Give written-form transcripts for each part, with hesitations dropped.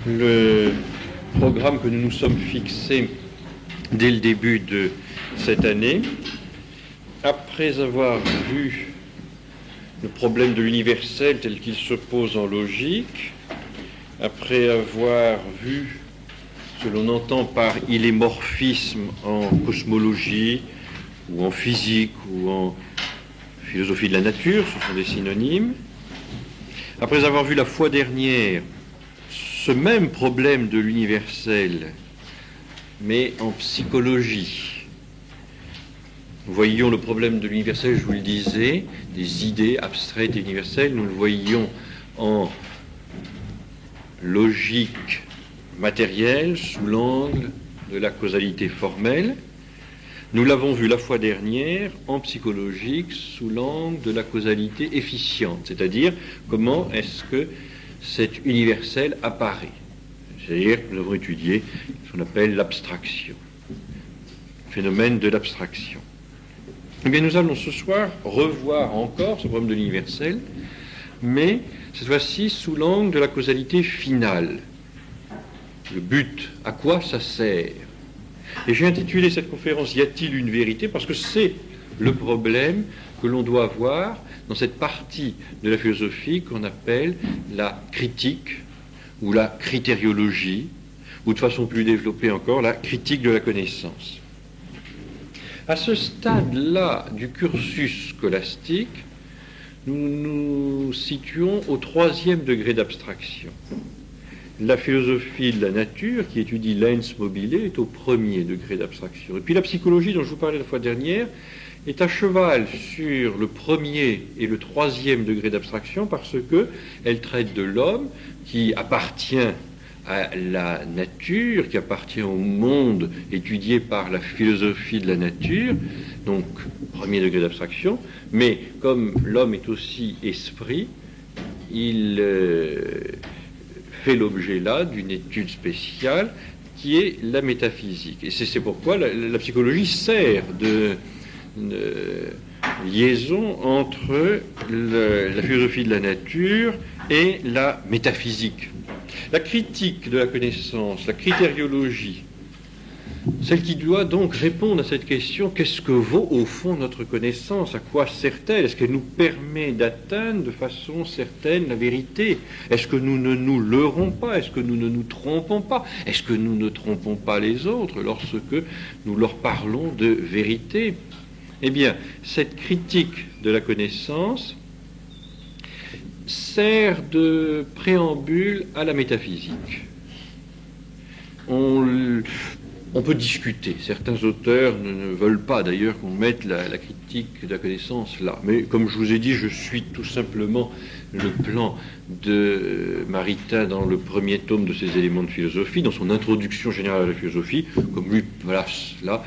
Le programme que nous nous sommes fixés dès le début de cette année, après avoir vu le problème de l'universel tel qu'il se pose en logique, après avoir vu ce que l'on entend par illémorphisme en cosmologie ou en physique ou en philosophie de la nature, ce sont des synonymes, après avoir vu la fois dernière ce même problème de l'universel, mais en psychologie. Nous voyions le problème de l'universel, je vous le disais, des idées abstraites et universelles, nous le voyions en logique matérielle sous l'angle de la causalité formelle. Nous l'avons vu la fois dernière en psychologique sous l'angle de la causalité efficiente, c'est-à-dire comment est-ce que cet universel apparaît. C'est-à-dire que nous avons étudié ce qu'on appelle l'abstraction, le phénomène de l'abstraction. Eh bien, nous allons ce soir revoir encore ce problème de l'universel, mais cette fois-ci sous l'angle de la causalité finale. Le but, à quoi ça sert? Et j'ai intitulé cette conférence « Y a-t-il une vérité ?» parce que c'est le problème que l'on doit voir dans cette partie de la philosophie qu'on appelle la critique ou la critériologie, ou de façon plus développée encore, la critique de la connaissance. À ce stade-là du cursus scolastique, nous nous situons au 3e degré d'abstraction. La philosophie de la nature, qui étudie l'ens mobile, est au 1er degré d'abstraction. Et puis la psychologie, dont je vous parlais la fois dernière, est à cheval sur le 1er et le 3e degré d'abstraction parce qu'elle traite de l'homme qui appartient à la nature, qui appartient au monde étudié par la philosophie de la nature, donc 1er degré d'abstraction, mais comme l'homme est aussi esprit, il fait l'objet là d'une étude spéciale qui est la métaphysique. Et c'est pourquoi la psychologie sert de liaison entre la philosophie de la nature et la métaphysique. La critique de la connaissance, la critériologie, celle qui doit donc répondre à cette question: qu'est-ce que vaut au fond notre connaissance? À quoi sert-elle? Est-ce qu'elle nous permet d'atteindre de façon certaine la vérité? Est-ce que nous ne nous leurrons pas? Est-ce que nous ne nous trompons pas? Est-ce que nous ne trompons pas les autres lorsque nous leur parlons de vérité? Eh bien, cette critique de la connaissance sert de préambule à la métaphysique. On peut discuter. Certains auteurs ne veulent pas d'ailleurs qu'on mette la critique de la connaissance là. Mais comme je vous ai dit, je suis tout simplement le plan de Maritain dans le 1er tome de ses éléments de philosophie, dans son introduction générale à la philosophie. Comme lui place là,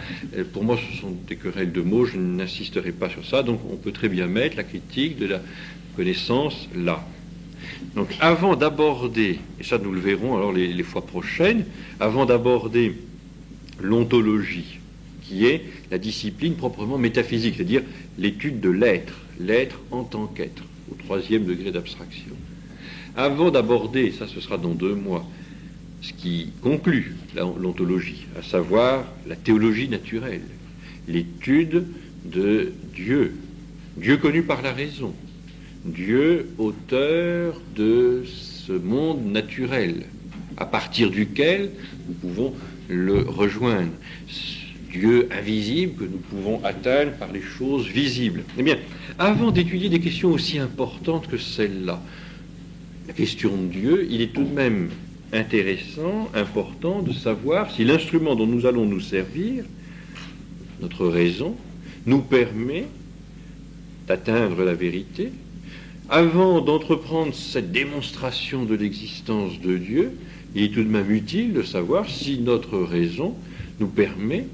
pour moi ce sont des querelles de mots, je n'insisterai pas sur ça. Donc on peut très bien mettre la critique de la connaissance là. Donc avant d'aborder, et ça nous le verrons alors les fois prochaines, avant d'aborder l'ontologie, qui est la discipline proprement métaphysique, c'est-à-dire l'étude de l'être, l'être en tant qu'être, au 3e degré d'abstraction. Avant d'aborder, ça ce sera dans 2 mois, ce qui conclut l'ontologie, à savoir la théologie naturelle, l'étude de Dieu, Dieu connu par la raison, Dieu auteur de ce monde naturel, à partir duquel nous pouvons le rejoindre. Dieu invisible que nous pouvons atteindre par les choses visibles. Eh bien, avant d'étudier des questions aussi importantes que celle-là, la question de Dieu, il est tout de même intéressant, important de savoir si l'instrument dont nous allons nous servir, notre raison, nous permet d'atteindre la vérité. Avant d'entreprendre cette démonstration de l'existence de Dieu, il est tout de même utile de savoir si notre raison nous permet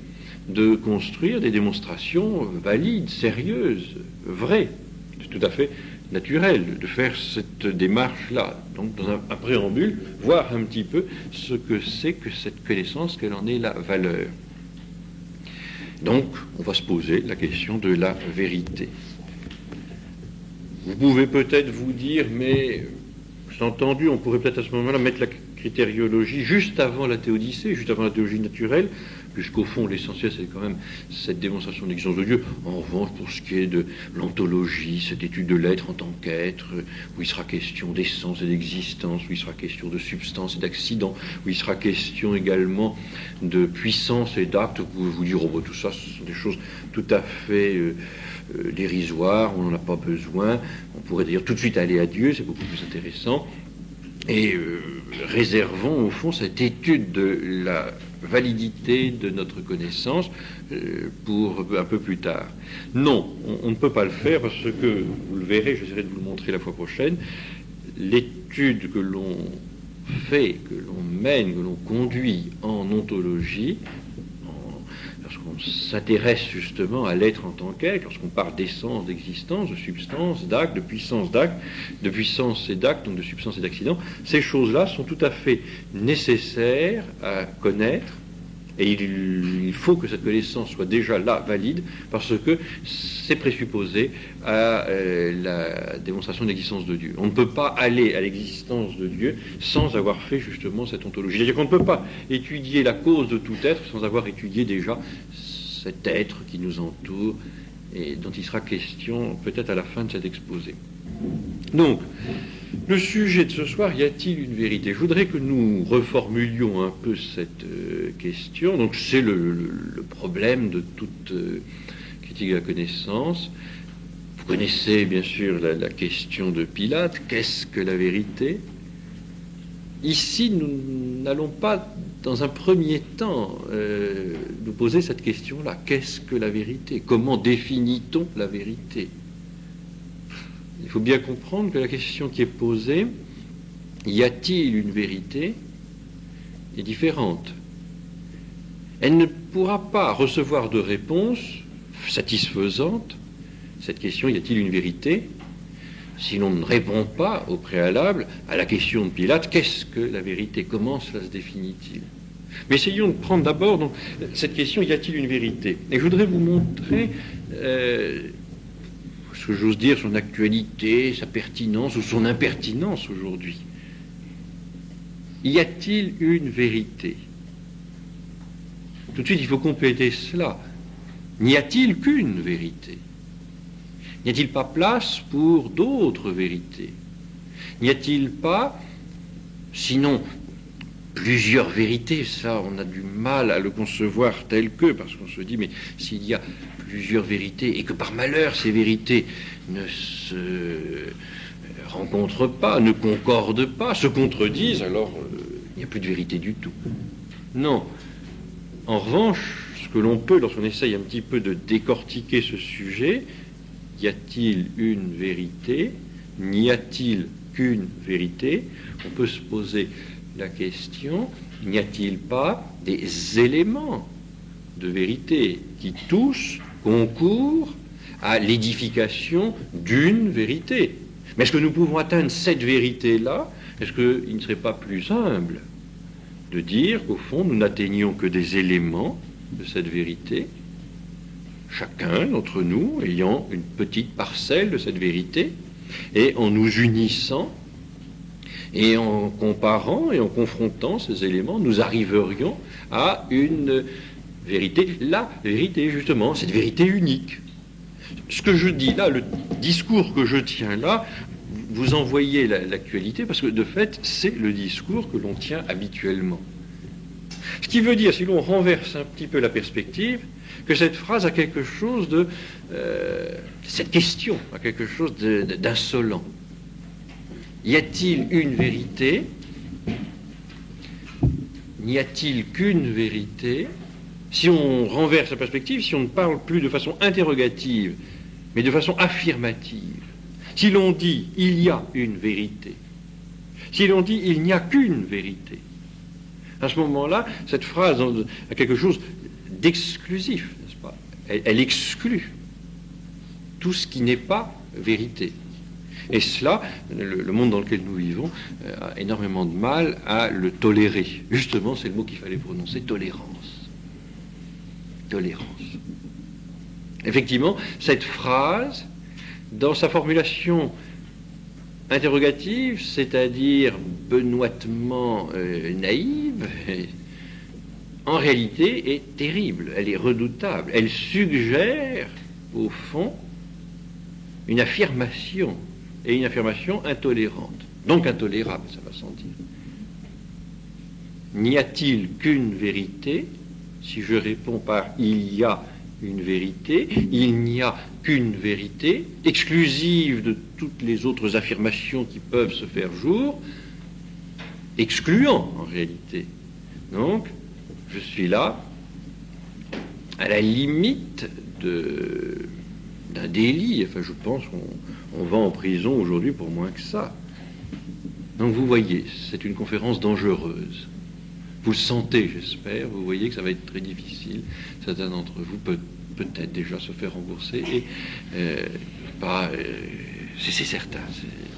de construire des démonstrations valides, sérieuses, vraies. C'est tout à fait naturel de faire cette démarche-là. Donc, dans un préambule, voir un petit peu ce que c'est que cette connaissance, quelle en est la valeur. Donc, on va se poser la question de la vérité. Vous pouvez peut-être vous dire, mais j'ai entendu, on pourrait peut-être à ce moment-là mettre la critériologie juste avant la théodicée, juste avant la théologie naturelle, puisqu'au fond, l'essentiel, c'est quand même cette démonstration de l'existence de Dieu. En revanche, pour ce qui est de l'ontologie, cette étude de l'être en tant qu'être, où il sera question d'essence et d'existence, où il sera question de substance et d'accident, où il sera question également de puissance et d'acte, vous pouvez vous dire, oh, bah, tout ça, ce sont des choses tout à fait dérisoires, on n'en a pas besoin. On pourrait d'ailleurs tout de suite aller à Dieu, c'est beaucoup plus intéressant. Et réservons au fond cette étude de la validité de notre connaissance pour un peu plus tard. Non, on ne peut pas le faire parce que, vous le verrez, j'essaierai de vous le montrer la fois prochaine, l'étude que l'on fait, que l'on mène, que l'on conduit en ontologie, lorsqu'on s'intéresse justement à l'être en tant qu'être, lorsqu'on parle d'essence, d'existence, de substance, d'acte, de puissance et d'acte, donc de substance et d'accident, ces choses-là sont tout à fait nécessaires à connaître, et il faut que cette connaissance soit déjà là, valide, parce que c'est présupposé à la démonstration de l'existence de Dieu. On ne peut pas aller à l'existence de Dieu sans avoir fait justement cette ontologie. C'est-à-dire qu'on ne peut pas étudier la cause de tout être sans avoir étudié déjà cet être qui nous entoure et dont il sera question peut-être à la fin de cet exposé. Donc, le sujet de ce soir, y a-t-il une vérité? Je voudrais que nous reformulions un peu cette question. Donc, c'est le problème de toute critique de la connaissance. Vous connaissez bien sûr la question de Pilate. Qu'est-ce que la vérité? Ici, nous n'allons pas, dans un premier temps, nous poser cette question-là. Qu'est-ce que la vérité? Comment définit-on la vérité? Il faut bien comprendre que la question qui est posée, y a-t-il une vérité, est différente. Elle ne pourra pas recevoir de réponse satisfaisante, cette question, y a-t-il une vérité, si l'on ne répond pas au préalable à la question de Pilate, qu'est-ce que la vérité? Comment cela se définit-il? Mais essayons de prendre d'abord donc, cette question, y a-t-il une vérité? Et je voudrais vous montrer ce que j'ose dire, son actualité, sa pertinence ou son impertinence aujourd'hui. Y a-t-il une vérité? Tout de suite, il faut compléter cela. N'y a-t-il qu'une vérité? N'y a-t-il pas place pour d'autres vérités? N'y a-t-il pas, sinon, plusieurs vérités? Ça, on a du mal à le concevoir tel que, parce qu'on se dit, mais s'il y a plusieurs vérités et que par malheur ces vérités ne se rencontrent pas, ne concordent pas, se contredisent, alors il n'y a plus de vérité du tout. Non. En revanche, ce que l'on peut, lorsqu'on essaye un petit peu de décortiquer ce sujet, y a-t-il une vérité? N'y a-t-il qu'une vérité? On peut se poser la question, n'y a-t-il pas des éléments de vérité qui tous concourent à l'édification d'une vérité? Mais est-ce que nous pouvons atteindre cette vérité-là? Est-ce qu'il ne serait pas plus humble de dire qu'au fond, nous n'atteignons que des éléments de cette vérité, chacun d'entre nous ayant une petite parcelle de cette vérité, et en nous unissant, et en comparant et en confrontant ces éléments, nous arriverions à une vérité, la vérité justement, cette vérité unique. Ce que je dis là, le discours que je tiens là, vous en voyez l'actualité, parce que de fait, c'est le discours que l'on tient habituellement. Ce qui veut dire, si l'on renverse un petit peu la perspective, que cette phrase a quelque chose de... cette question a quelque chose d'insolent. Y a-t-il une vérité? N'y a-t-il qu'une vérité? Si on renverse la perspective, si on ne parle plus de façon interrogative, mais de façon affirmative, si l'on dit « il y a une vérité », si l'on dit « il n'y a qu'une vérité », à ce moment-là, cette phrase a quelque chose d'exclusif, n'est-ce pas? Elle exclut tout ce qui n'est pas vérité. Et cela, le monde dans lequel nous vivons a énormément de mal à le tolérer. Justement, c'est le mot qu'il fallait prononcer, tolérance. Tolérance. Effectivement, cette phrase, dans sa formulation interrogative, c'est-à-dire benoîtement naïve, en réalité est terrible, elle est redoutable. Elle suggère, au fond, une affirmation, et une affirmation intolérante, donc intolérable, ça va sans dire. N'y a-t-il qu'une vérité? Si je réponds par « il y a une vérité », il n'y a qu'une vérité, exclusive de toutes les autres affirmations qui peuvent se faire jour, excluant en réalité. Donc, je suis là, à la limite d'un délit. Enfin, je pense qu'on va en prison aujourd'hui pour moins que ça. Donc, vous voyez, c'est une conférence dangereuse. Vous le sentez, j'espère. Vous voyez que ça va être très difficile. Certains d'entre vous peut-être déjà se faire rembourser. Et c'est certain,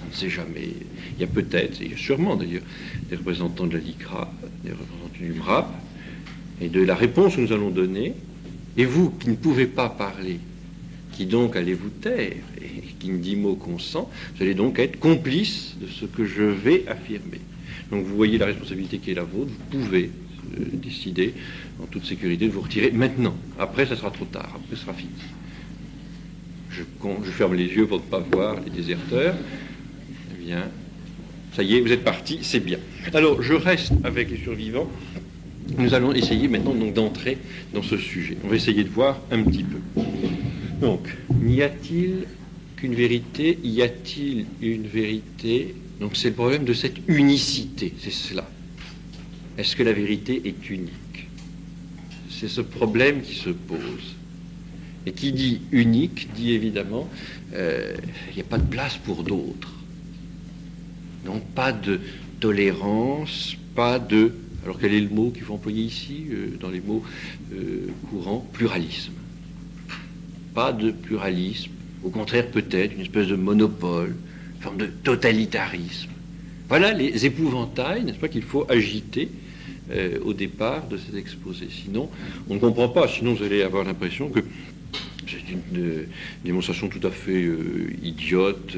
on ne sait jamais. Il y a peut-être, il y a sûrement d'ailleurs, des représentants de la LICRA, des représentants du MRAP, et de la réponse que nous allons donner. Et vous, qui ne pouvez pas parler, qui donc allez vous taire, et qui ne dit mot consent, vous allez donc être complice de ce que je vais affirmer. Donc vous voyez la responsabilité qui est la vôtre, vous pouvez décider en toute sécurité de vous retirer maintenant. Après, ça sera trop tard, après, ce sera fini. Je ferme les yeux pour ne pas voir les déserteurs. Eh bien, ça y est, vous êtes partis, c'est bien. Alors, je reste avec les survivants. Nous allons essayer maintenant donc d'entrer dans ce sujet. On va essayer de voir un petit peu. Donc, n'y a-t-il qu'une vérité? Y a-t-il une vérité? Donc c'est le problème de cette unicité, c'est cela. Est-ce que la vérité est unique? C'est ce problème qui se pose. Et qui dit unique, dit évidemment, il n'y a pas de place pour d'autres. Donc pas de tolérance, pas de... Alors quel est le mot qu'il faut employer ici, dans les mots courants? Pluralisme. Pas de pluralisme, au contraire peut-être une espèce de monopole, une forme de totalitarisme. Voilà les épouvantails, n'est-ce pas, qu'il faut agiter au départ de cet exposé. Sinon, on ne comprend pas, sinon vous allez avoir l'impression que c'est une démonstration tout à fait idiote.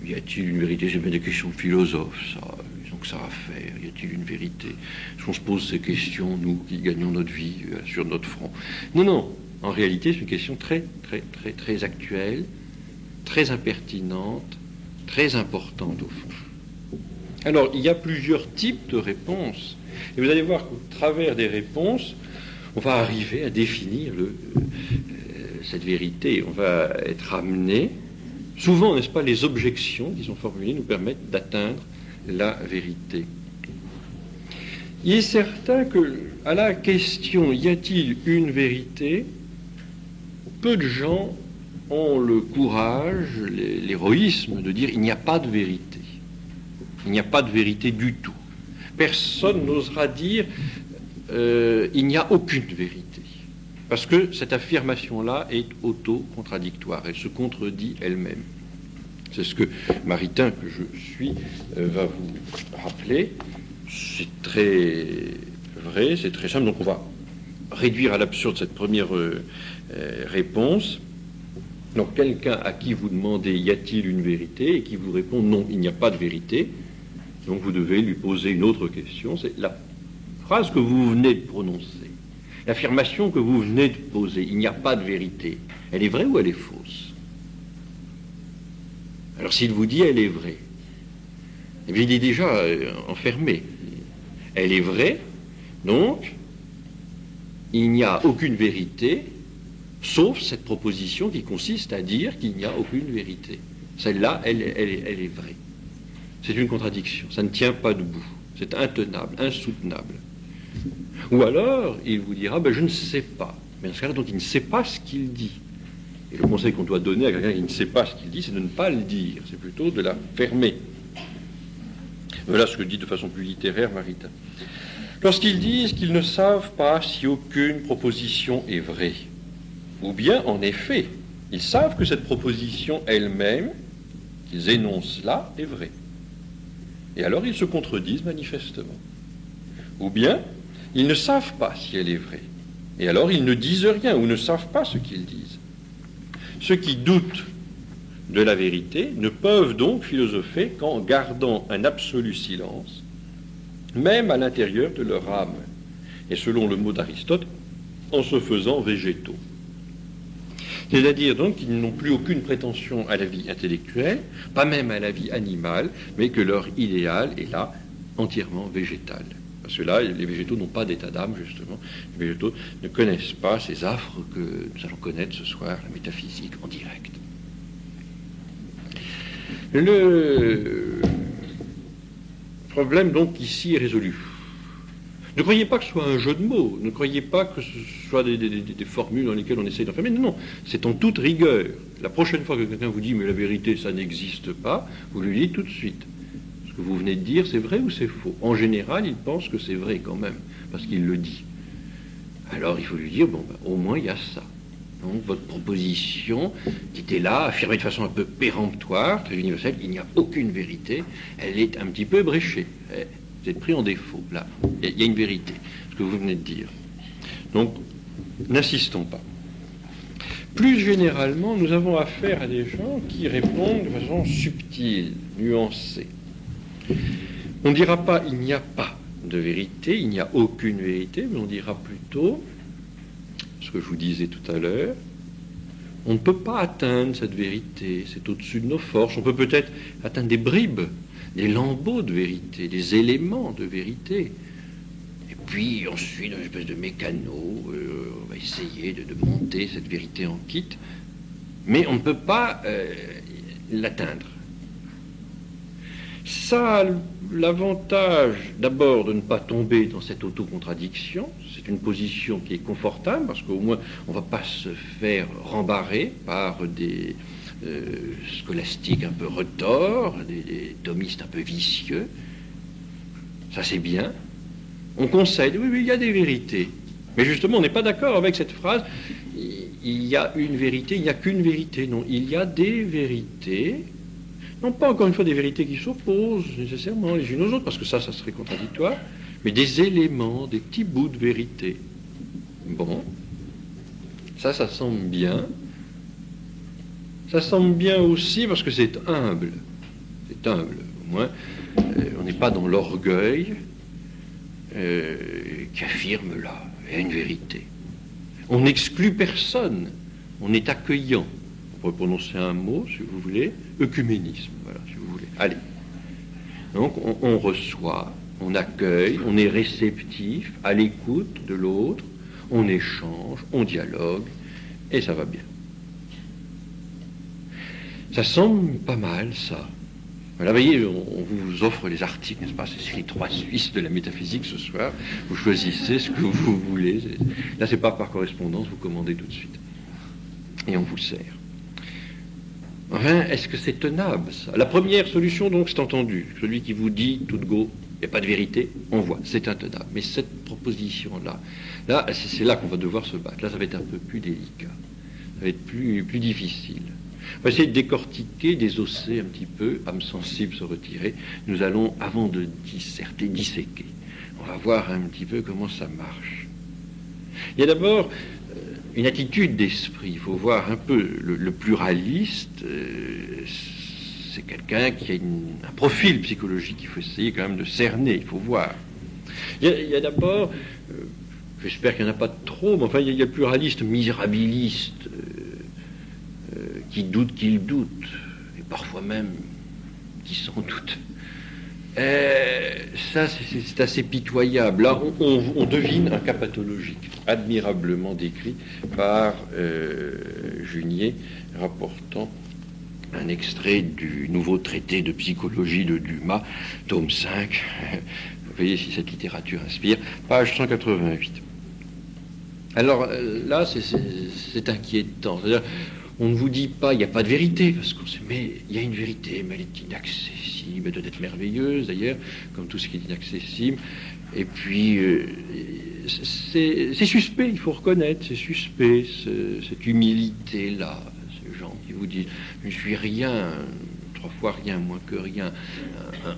Y a-t-il une vérité? C'est bien des questions de philosophes, ça. Ils ont que ça à faire. Y a-t-il une vérité? Est-ce qu'on se pose ces questions, nous, qui gagnons notre vie sur notre front? Non, non. En réalité, c'est une question très, très, très, très actuelle, très impertinente, très importante, au fond. Alors, il y a plusieurs types de réponses. Et vous allez voir qu'au travers des réponses, on va arriver à définir cette vérité. On va être amené. Souvent, n'est-ce pas, les objections qui sont formulées nous permettent d'atteindre la vérité. Il est certain que, à la question « y a-t-il une vérité ?», peu de gens ont le courage, l'héroïsme de dire « il n'y a pas de vérité ». Il n'y a pas de vérité du tout. Personne n'osera dire il n'y a aucune vérité. Parce que cette affirmation-là est auto-contradictoire. Elle se contredit elle-même. C'est ce que Maritain, que je suis, va vous rappeler. C'est très vrai, c'est très simple. Donc on va réduire à l'absurde cette première réponse. Donc quelqu'un à qui vous demandez y a-t-il une vérité et qui vous répond non, il n'y a pas de vérité. Donc vous devez lui poser une autre question. C'est la phrase que vous venez de prononcer, l'affirmation que vous venez de poser, il n'y a pas de vérité. Elle est vraie ou elle est fausse? Alors s'il vous dit elle est vraie, eh bien il est déjà enfermé. Elle est vraie, donc il n'y a aucune vérité, sauf cette proposition qui consiste à dire qu'il n'y a aucune vérité. Celle-là, elle est vraie. C'est une contradiction, ça ne tient pas debout, c'est intenable, insoutenable. Ou alors, il vous dira, je ne sais pas. Mais dans ce cas-là, donc, il ne sait pas ce qu'il dit. Et le conseil qu'on doit donner à quelqu'un qui ne sait pas ce qu'il dit, c'est de ne pas le dire, c'est plutôt de la fermer. Voilà ce que dit de façon plus littéraire Maritain. Lorsqu'ils disent qu'ils ne savent pas si aucune proposition est vraie, ou bien, en effet, ils savent que cette proposition elle-même, qu'ils énoncent là, est vraie. Et alors ils se contredisent manifestement. Ou bien, ils ne savent pas si elle est vraie. Et alors ils ne disent rien ou ne savent pas ce qu'ils disent. Ceux qui doutent de la vérité ne peuvent donc philosopher qu'en gardant un absolu silence, même à l'intérieur de leur âme, et selon le mot d'Aristote, en se faisant végétaux. C'est-à-dire donc qu'ils n'ont plus aucune prétention à la vie intellectuelle, pas même à la vie animale, mais que leur idéal est là entièrement végétal. Parce que là, les végétaux n'ont pas d'état d'âme, justement. Les végétaux ne connaissent pas ces affres que nous allons connaître ce soir, la métaphysique en direct. Le problème, donc, ici est résolu. Ne croyez pas que ce soit un jeu de mots, ne croyez pas que ce soit des formules dans lesquelles on essaye d'enfermer. Non, non, c'est en toute rigueur. La prochaine fois que quelqu'un vous dit « mais la vérité, ça n'existe pas », vous lui dites tout de suite. Ce que vous venez de dire, c'est vrai ou c'est faux? En général, il pense que c'est vrai quand même, parce qu'il le dit. Alors il faut lui dire « bon, ben, au moins il y a ça ». Donc votre proposition, qui était là, affirmée de façon un peu péremptoire, très universelle, il n'y a aucune vérité, elle est un petit peu bréchée. Vous êtes pris en défaut, là. Il y a une vérité, ce que vous venez de dire. Donc, n'insistons pas. Plus généralement, nous avons affaire à des gens qui répondent de façon subtile, nuancée. On ne dira pas « il n'y a pas de vérité », il n'y a aucune vérité, mais on dira plutôt, ce que je vous disais tout à l'heure, on ne peut pas atteindre cette vérité, c'est au-dessus de nos forces. On peut peut-être atteindre des bribes, des lambeaux de vérité, des éléments de vérité. Et puis ensuite, dans une espèce de mécano, on va essayer de monter cette vérité en kit, mais on ne peut pas l'atteindre. Ça a l'avantage d'abord de ne pas tomber dans cette autocontradiction. C'est une position qui est confortable parce qu'au moins on ne va pas se faire rembarrer par des scolastiques un peu retors, des thomistes un peu vicieux. Ça c'est bien. On concède, oui, il y a des vérités. Mais justement, on n'est pas d'accord avec cette phrase, il y a une vérité, il n'y a qu'une vérité. Non, il y a des vérités. Non pas encore une fois des vérités qui s'opposent nécessairement les unes aux autres, parce que ça serait contradictoire, mais des éléments, des petits bouts de vérité. Bon, ça semble bien. Ça semble bien aussi parce que c'est humble. C'est humble, au moins. On n'est pas dans l'orgueil qui affirme là, il y a une vérité. On n'exclut personne, on est accueillant. On pourrait prononcer un mot, si vous voulez, œcuménisme, voilà, si vous voulez. Allez. Donc, on reçoit, on accueille, on est réceptif, à l'écoute de l'autre, on échange, on dialogue, et ça va bien. Ça semble pas mal, ça. Voilà, vous voyez, on vous offre les articles, n'est-ce pas? C'est les 3 Suisses de la métaphysique ce soir. Vous choisissez ce que vous voulez. Là, c'est pas par correspondance, vous commandez tout de suite. Et on vous sert. Enfin, est-ce que c'est tenable, ça? La première solution, donc, c'est entendu. Celui qui vous dit, tout de go, il n'y a pas de vérité, on voit, c'est intenable. Mais cette proposition-là, là, c'est là qu'on va devoir se battre. Là, ça va être un peu plus délicat. Ça va être plus difficile. On va essayer de décortiquer, désosser un petit peu, âme sensible se retirer. Nous allons, avant de disserter, disséquer. On va voir un petit peu comment ça marche. Il y a d'abord une attitude d'esprit. Il faut voir un peu le pluraliste. C'est quelqu'un qui a un profil psychologique qu'il faut essayer quand même de cerner. Il faut voir. Il y a d'abord, j'espère qu'il n'y en a pas trop, mais enfin il y a le pluraliste misérabiliste qui doute qu'il doute, et parfois même qui s'en doute. Ça, c'est assez pitoyable. Là, on devine un cas pathologique, admirablement décrit par Junier, rapportant un extrait du nouveau traité de psychologie de Dumas, tome 5. Vous voyez si cette littérature inspire, page 188. Alors là, c'est inquiétant. C'est-à-dire, on ne vous dit pas, il n'y a pas de vérité, parce qu'on sait, mais il y a une vérité, mais elle est inaccessible, elle doit être merveilleuse d'ailleurs, comme tout ce qui est inaccessible. Et puis, c'est suspect, il faut reconnaître, c'est suspect, cette humilité-là, ces gens qui vous disent, je ne suis rien, 3 fois rien, moins que rien,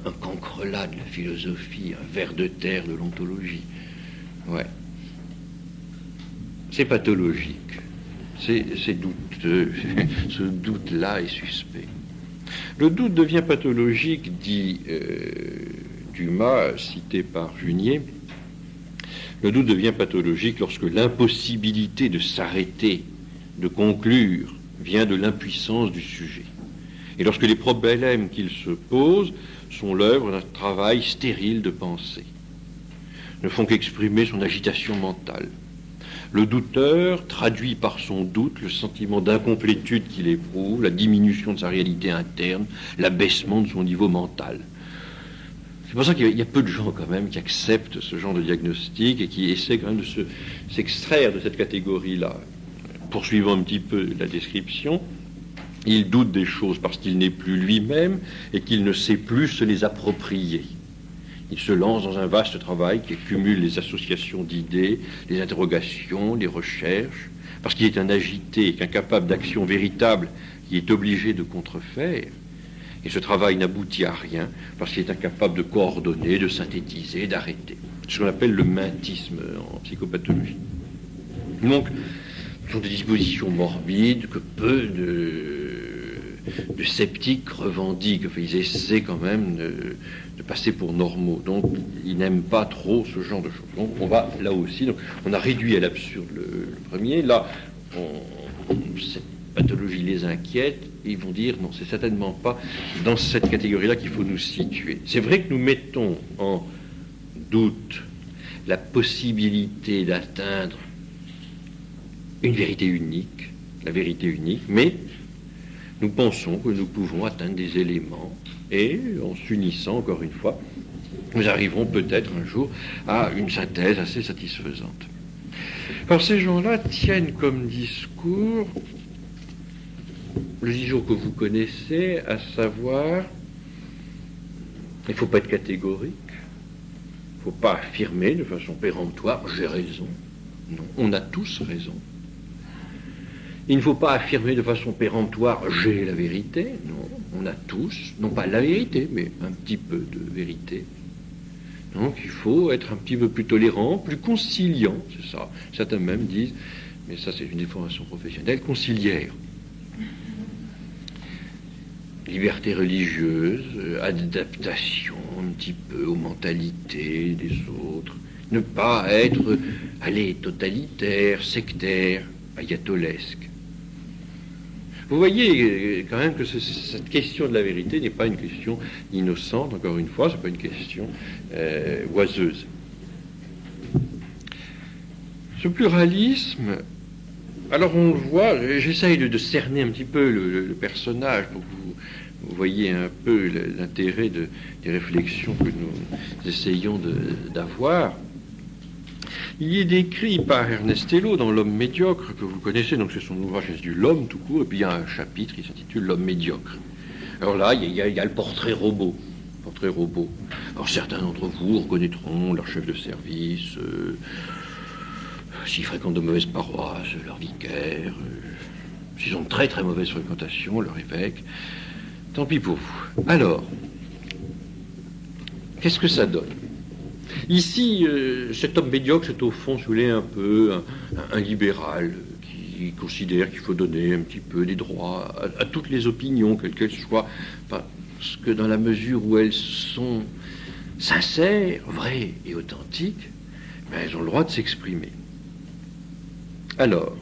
un cancrelat de la philosophie, un ver de terre de l'ontologie. Ouais. C'est pathologique. c'est douteux. Ce doute-là est suspect. Le doute devient pathologique, dit Dumas, cité par Junier. Le doute devient pathologique lorsque l'impossibilité de s'arrêter, de conclure, vient de l'impuissance du sujet. Et lorsque les problèmes qu'il se pose sont l'œuvre d'un travail stérile de pensée, ne font qu'exprimer son agitation mentale. Le douteur traduit par son doute le sentiment d'incomplétude qu'il éprouve, la diminution de sa réalité interne, l'abaissement de son niveau mental. C'est pour ça qu'il y a peu de gens quand même qui acceptent ce genre de diagnostic et qui essaient quand même de s'extraire de cette catégorie-là. Poursuivant un petit peu la description, il doute des choses parce qu'il n'est plus lui-même et qu'il ne sait plus se les approprier. Il se lance dans un vaste travail qui cumule les associations d'idées, les interrogations, les recherches, parce qu'il est un agité, incapable d'action véritable, qui est obligé de contrefaire. Et ce travail n'aboutit à rien, parce qu'il est incapable de coordonner, de synthétiser, d'arrêter. Ce qu'on appelle le maintisme en psychopathologie. Donc, ce sont des dispositions morbides que peu de sceptiques revendiquent. Enfin, ils essaient quand même de passer pour normaux. Donc, ils n'aiment pas trop ce genre de choses. Donc, on va là aussi. Donc, on a réduit à l'absurde le premier. Là, cette pathologie les inquiète. Et ils vont dire, non, c'est certainement pas dans cette catégorie-là qu'il faut nous situer. C'est vrai que nous mettons en doute la possibilité d'atteindre une vérité unique, la vérité unique, mais nous pensons que nous pouvons atteindre des éléments et, en s'unissant encore une fois, nous arriverons peut-être un jour à une synthèse assez satisfaisante. Alors ces gens-là tiennent comme discours le discours que vous connaissez, à savoir, il ne faut pas être catégorique, il ne faut pas affirmer de façon péremptoire, j'ai raison. Non, on a tous raison. Il ne faut pas affirmer de façon péremptoire, j'ai la vérité. Non, on a tous, non pas la vérité, mais un petit peu de vérité. Donc il faut être un petit peu plus tolérant, plus conciliant, c'est ça. Certains même disent, mais ça c'est une déformation professionnelle, conciliaire. Liberté religieuse, adaptation un petit peu aux mentalités des autres, ne pas être, totalitaire, sectaire, ayatolesque. Vous voyez quand même que cette question de la vérité n'est pas une question innocente, encore une fois, c'est pas une question oiseuse. Ce pluralisme, alors on le voit, j'essaye de cerner un petit peu le personnage pour que vous voyez un peu l'intérêt des réflexions que nous essayons d'avoir. Il est décrit par Ernest Hello dans L'homme médiocre, que vous connaissez, donc c'est son ouvrage du L'homme tout court, et puis il y a un chapitre qui s'intitule L'homme médiocre. Alors là, il y a le portrait robot. Alors certains d'entre vous reconnaîtront leur chef de service, s'ils fréquentent de mauvaises paroisses, leur vicaire, s'ils ont de très très mauvaise fréquentation, leur évêque. Tant pis pour vous. Alors, qu'est-ce que ça donne? Ici, cet homme médiocre, c'est au fond, si vous voulez, un peu un libéral qui considère qu'il faut donner un petit peu des droits à toutes les opinions, quelles qu'elles soient, parce que dans la mesure où elles sont sincères, vraies et authentiques, elles ont le droit de s'exprimer. Alors,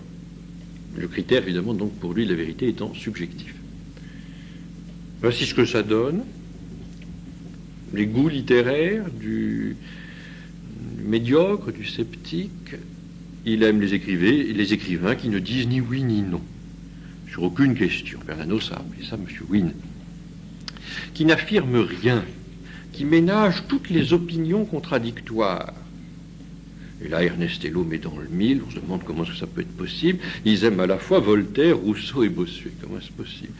le critère, évidemment, donc pour lui, la vérité étant subjectif. Voici ce que ça donne. Les goûts littéraires du médiocre, du sceptique. Il aime les écrivains qui ne disent ni oui ni non sur aucune question. Bernanos a appelé ça M. Wynne. Qui n'affirme rien, qui ménage toutes les opinions contradictoires. Et là, Ernest Hello met dans le mille, on se demande comment ça peut être possible. Ils aiment à la fois Voltaire, Rousseau et Bossuet. Comment est-ce possible?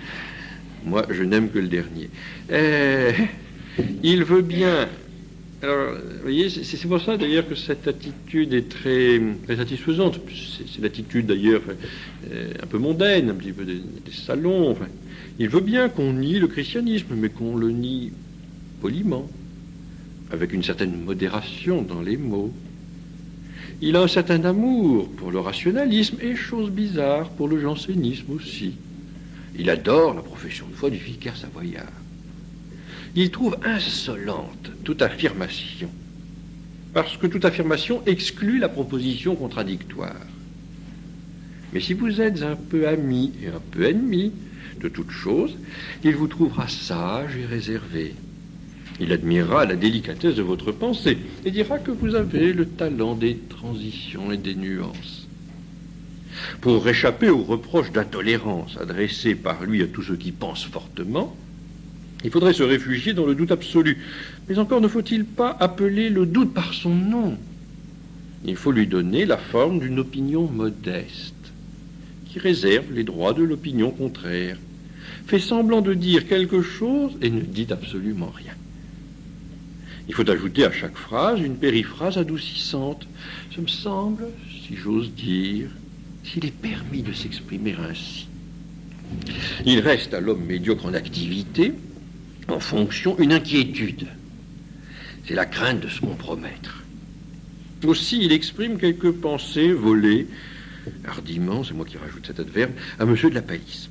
Moi, je n'aime que le dernier. Il veut bien... Alors, vous voyez, c'est pour ça d'ailleurs que cette attitude est très satisfaisante. C'est l'attitude d'ailleurs un peu mondaine, un petit peu des salons. Enfin, il veut bien qu'on nie le christianisme, mais qu'on le nie poliment, avec une certaine modération dans les mots. Il a un certain amour pour le rationalisme et, chose bizarre, pour le jansénisme aussi. Il adore la profession de foi du vicaire savoyard. Il trouve insolente toute affirmation, parce que toute affirmation exclut la proposition contradictoire. Mais si vous êtes un peu ami et un peu ennemi de toute chose, il vous trouvera sage et réservé. Il admirera la délicatesse de votre pensée et dira que vous avez le talent des transitions et des nuances. Pour réchapper aux reproches d'intolérance adressés par lui à tous ceux qui pensent fortement, il faudrait se réfugier dans le doute absolu. Mais encore ne faut-il pas appeler le doute par son nom. Il faut lui donner la forme d'une opinion modeste, qui réserve les droits de l'opinion contraire, fait semblant de dire quelque chose et ne dit absolument rien. Il faut ajouter à chaque phrase une périphrase adoucissante. Ce me semble, si j'ose dire, s'il est permis de s'exprimer ainsi. Il reste à l'homme médiocre en activité, en fonction, une inquiétude. C'est la crainte de se compromettre. Aussi, il exprime quelques pensées volées, hardiment, c'est moi qui rajoute cet adverbe, à M. de la Palisse,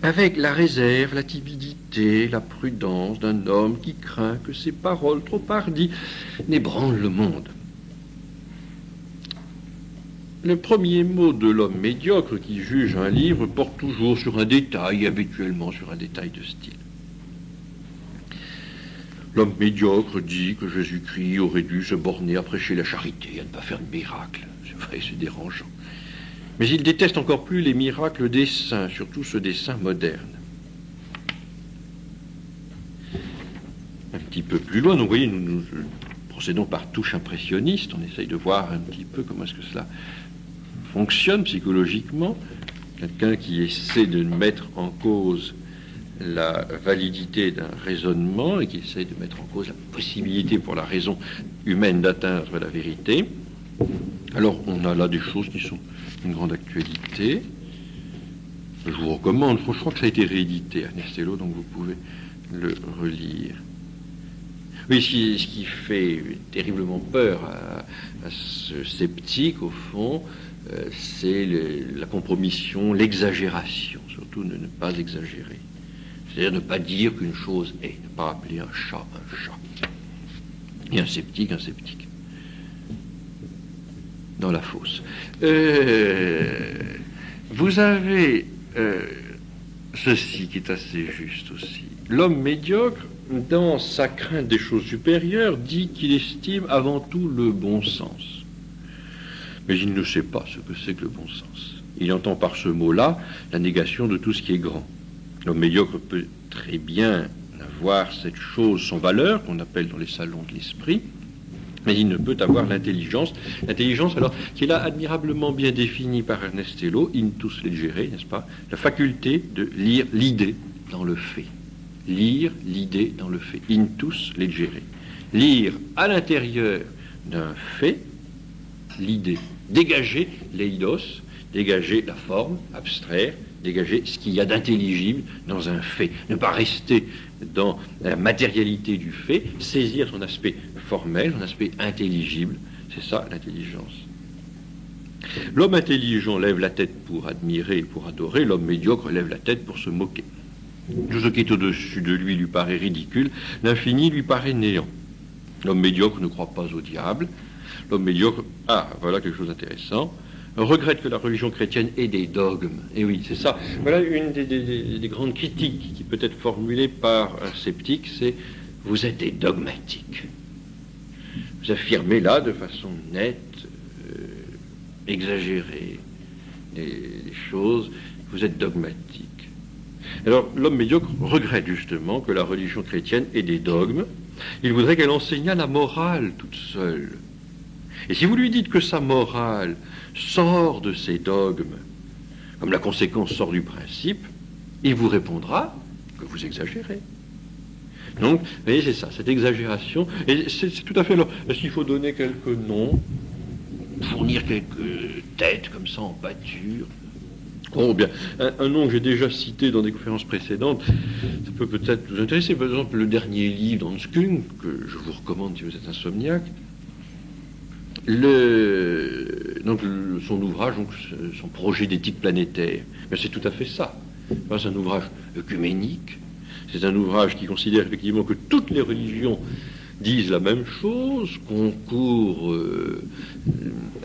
avec la réserve, la timidité, la prudence d'un homme qui craint que ses paroles trop hardies n'ébranlent le monde. Le premier mot de l'homme médiocre qui juge un livre porte toujours sur un détail, habituellement sur un détail de style. L'homme médiocre dit que Jésus-Christ aurait dû se borner à prêcher la charité, à ne pas faire de miracles. C'est vrai, c'est dérangeant. Mais il déteste encore plus les miracles des saints, surtout ceux des saints modernes. Un petit peu plus loin, donc vous voyez, nous procédons par touche impressionniste, on essaye de voir un petit peu comment est-ce que cela fonctionne psychologiquement. Quelqu'un qui essaie de mettre en cause la validité d'un raisonnement et qui essaie de mettre en cause la possibilité pour la raison humaine d'atteindre la vérité. Alors, on a là des choses qui sont d'une grande actualité. Je vous recommande, je crois que ça a été réédité à Nestello, donc vous pouvez le relire. Oui, ce qui fait terriblement peur à ce sceptique, au fond, c'est la compromission, l'exagération, surtout ne pas exagérer. C'est-à-dire ne pas dire qu'une chose est, ne pas appeler un chat. Et un sceptique. Dans la fosse. Vous avez ceci qui est assez juste aussi. L'homme médiocre, dans sa crainte des choses supérieures, dit qu'il estime avant tout le bon sens. Mais il ne sait pas ce que c'est que le bon sens. Il entend par ce mot-là la négation de tout ce qui est grand. L'homme médiocre peut très bien avoir cette chose sans valeur, qu'on appelle dans les salons de l'esprit, mais il ne peut avoir l'intelligence. L'intelligence, alors, qui est là admirablement bien définie par Ernestello, intus legere, n'est-ce pas? La faculté de lire l'idée dans le fait. Lire l'idée dans le fait. Intus legere. Lire à l'intérieur d'un fait l'idée. Dégager l'eidos, dégager la forme, abstraire, dégager ce qu'il y a d'intelligible dans un fait. Ne pas rester dans la matérialité du fait, saisir son aspect formel, son aspect intelligible. C'est ça l'intelligence. L'homme intelligent lève la tête pour admirer et pour adorer, l'homme médiocre lève la tête pour se moquer. Tout ce qui est au-dessus de lui paraît ridicule, l'infini lui paraît néant. L'homme médiocre ne croit pas au diable. L'homme médiocre, voilà quelque chose d'intéressant, regrette que la religion chrétienne ait des dogmes. Et oui, c'est ça. Voilà une des grandes critiques qui peut être formulée par un sceptique, c'est « vous êtes des dogmatiques ». Vous affirmez là de façon nette, exagérée, les choses, vous êtes dogmatique. Alors, l'homme médiocre regrette justement que la religion chrétienne ait des dogmes. Il voudrait qu'elle enseignât la morale toute seule. Et si vous lui dites que sa morale sort de ses dogmes, comme la conséquence sort du principe, il vous répondra que vous exagérez. Donc, vous voyez, c'est ça, cette exagération. Et c'est tout à fait là. Est-ce qu'il faut donner quelques noms, fournir quelques têtes comme ça en pâture? Oh bien, un nom que j'ai déjà cité dans des conférences précédentes, ça peut peut-être vous intéresser. Par exemple, le dernier livre d'Hans Küng, que je vous recommande si vous êtes insomniaque, Son ouvrage, donc, son projet d'éthique planétaire, ben, c'est tout à fait ça. C'est un ouvrage œcuménique, c'est un ouvrage qui considère effectivement que toutes les religions disent la même chose, concourent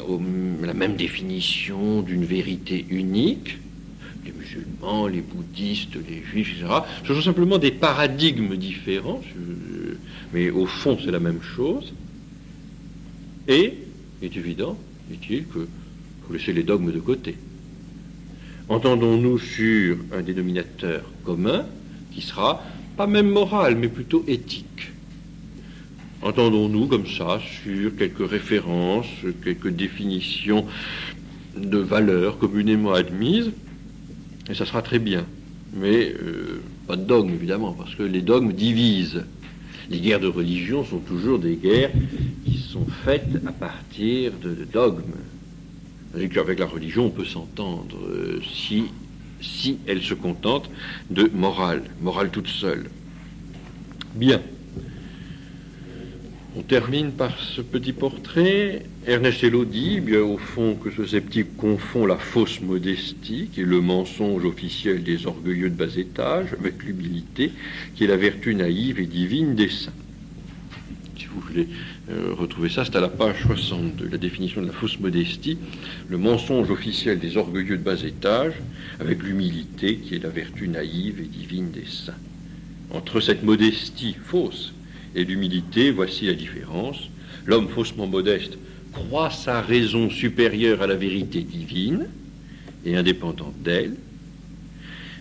à la même définition d'une vérité unique. Les musulmans, les bouddhistes, les juifs, etc. Ce sont simplement des paradigmes différents, mais au fond c'est la même chose. Et il est évident, dit-il, qu'il faut laisser les dogmes de côté. Entendons-nous sur un dénominateur commun qui sera pas même moral, mais plutôt éthique. Entendons-nous comme ça sur quelques références, quelques définitions de valeurs communément admises, et ça sera très bien. Mais pas de dogme, évidemment, parce que les dogmes divisent. Les guerres de religion sont toujours des guerres qui sont faites à partir de dogmes. Avec la religion, on peut s'entendre si elle se contente de morale toute seule. Bien. On termine par ce petit portrait. Ernest Hello dit, bien au fond, que ce sceptique confond la fausse modestie, qui est le mensonge officiel des orgueilleux de bas étage, avec l'humilité, qui est la vertu naïve et divine des saints. Si vous voulez retrouver ça, c'est à la page 62, la définition de la fausse modestie, le mensonge officiel des orgueilleux de bas étage, avec l'humilité, qui est la vertu naïve et divine des saints. Entre cette modestie fausse et l'humilité, voici la différence. L'homme faussement modeste croit sa raison supérieure à la vérité divine et indépendante d'elle,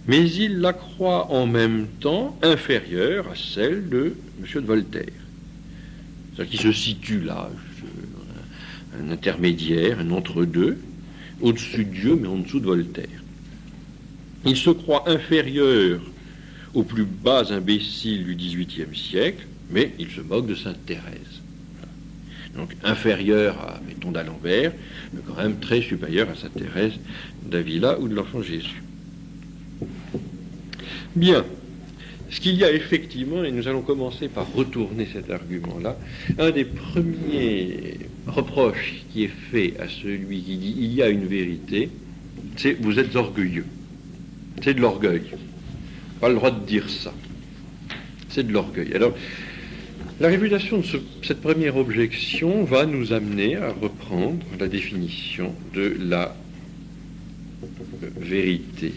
mais il la croit en même temps inférieure à celle de M. de Voltaire. C'est-à-dire qu'il se situe là, un intermédiaire, un entre-deux, au-dessus de Dieu, mais en dessous de Voltaire. Il se croit inférieur aux plus bas imbéciles du XVIIIe siècle, mais il se moque de Sainte Thérèse. Donc inférieur à, mettons, d'Alembert, mais quand même très supérieur à Sainte Thérèse d'Avila ou de l'Enfant Jésus. Bien. Ce qu'il y a effectivement, et nous allons commencer par retourner cet argument-là, un des premiers reproches qui est fait à celui qui dit « il y a une vérité », c'est « vous êtes orgueilleux ». C'est de l'orgueil. Pas le droit de dire ça. C'est de l'orgueil. Alors, la réfutation de cette première objection va nous amener à reprendre la définition de la vérité.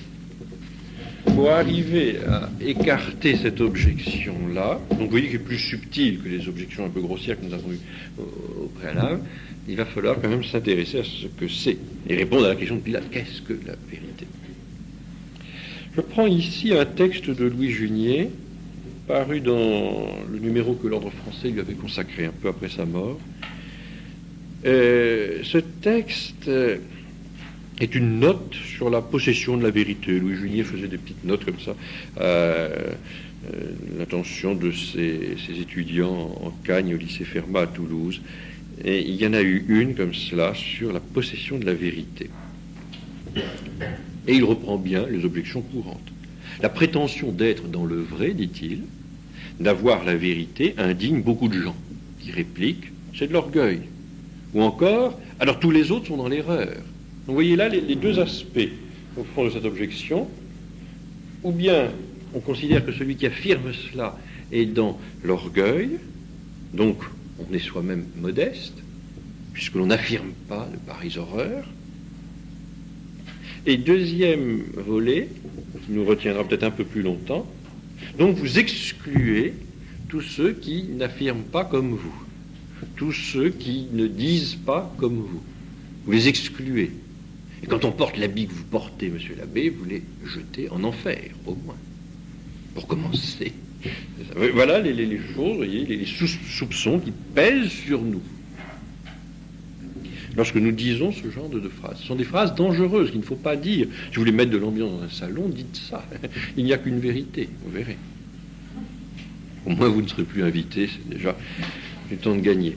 Pour arriver à écarter cette objection-là, donc vous voyez qu'elle est plus subtile que les objections un peu grossières que nous avons eues au préalable, il va falloir quand même s'intéresser à ce que c'est et répondre à la question de Pilate, qu'est-ce que la vérité? Je prends ici un texte de Louis Junier, paru dans le numéro que l'Ordre français lui avait consacré un peu après sa mort. Ce texte est une note sur la possession de la vérité. Louis Junier faisait des petites notes comme ça à l'attention de ses étudiants en Cagne au lycée Fermat à Toulouse. Et il y en a eu une comme cela sur la possession de la vérité. Et il reprend bien les objections courantes. La prétention d'être dans le vrai, dit-il, d'avoir la vérité indigne beaucoup de gens qui répliquent, c'est de l'orgueil. Ou encore, alors tous les autres sont dans l'erreur. Vous voyez là les deux aspects au fond de cette objection. Ou bien on considère que celui qui affirme cela est dans l'orgueil, donc on est soi-même modeste, puisque l'on n'affirme pas de pareilles horreurs. Et deuxième volet, qui nous retiendra peut-être un peu plus longtemps, donc vous excluez tous ceux qui n'affirment pas comme vous, tous ceux qui ne disent pas comme vous. Vous les excluez. Et quand on porte l'habit que vous portez, monsieur l'abbé, vous les jetez en enfer, au moins, pour commencer. Voilà les choses, vous voyez, les soupçons qui pèsent sur nous. Lorsque nous disons ce genre de phrases. Ce sont des phrases dangereuses qu'il ne faut pas dire. Si vous voulez mettre de l'ambiance dans un salon, dites ça. Il n'y a qu'une vérité, vous verrez. Au moins vous ne serez plus invité, c'est déjà du temps de gagner.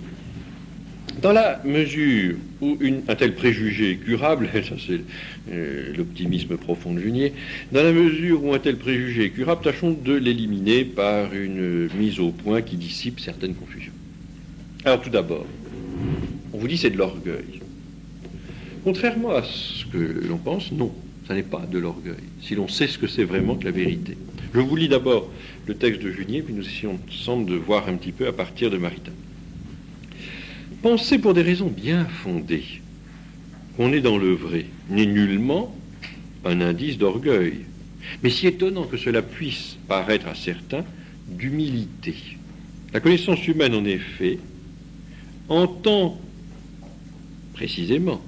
Dans la mesure où un tel préjugé est curable, ça c'est l'optimisme profond de Junier, dans la mesure où un tel préjugé est curable, tâchons de l'éliminer par une mise au point qui dissipe certaines confusions. Alors tout d'abord, on On vous dit c'est de l'orgueil. Contrairement à ce que l'on pense, non, ça n'est pas de l'orgueil, si l'on sait ce que c'est vraiment que la vérité. Je vous lis d'abord le texte de Junier, puis nous essayons ensemble de voir un petit peu à partir de Maritain. Penser pour des raisons bien fondées qu'on est dans le vrai n'est nullement un indice d'orgueil, mais si étonnant que cela puisse paraître à certains, d'humilité. La connaissance humaine, en effet, entend précisément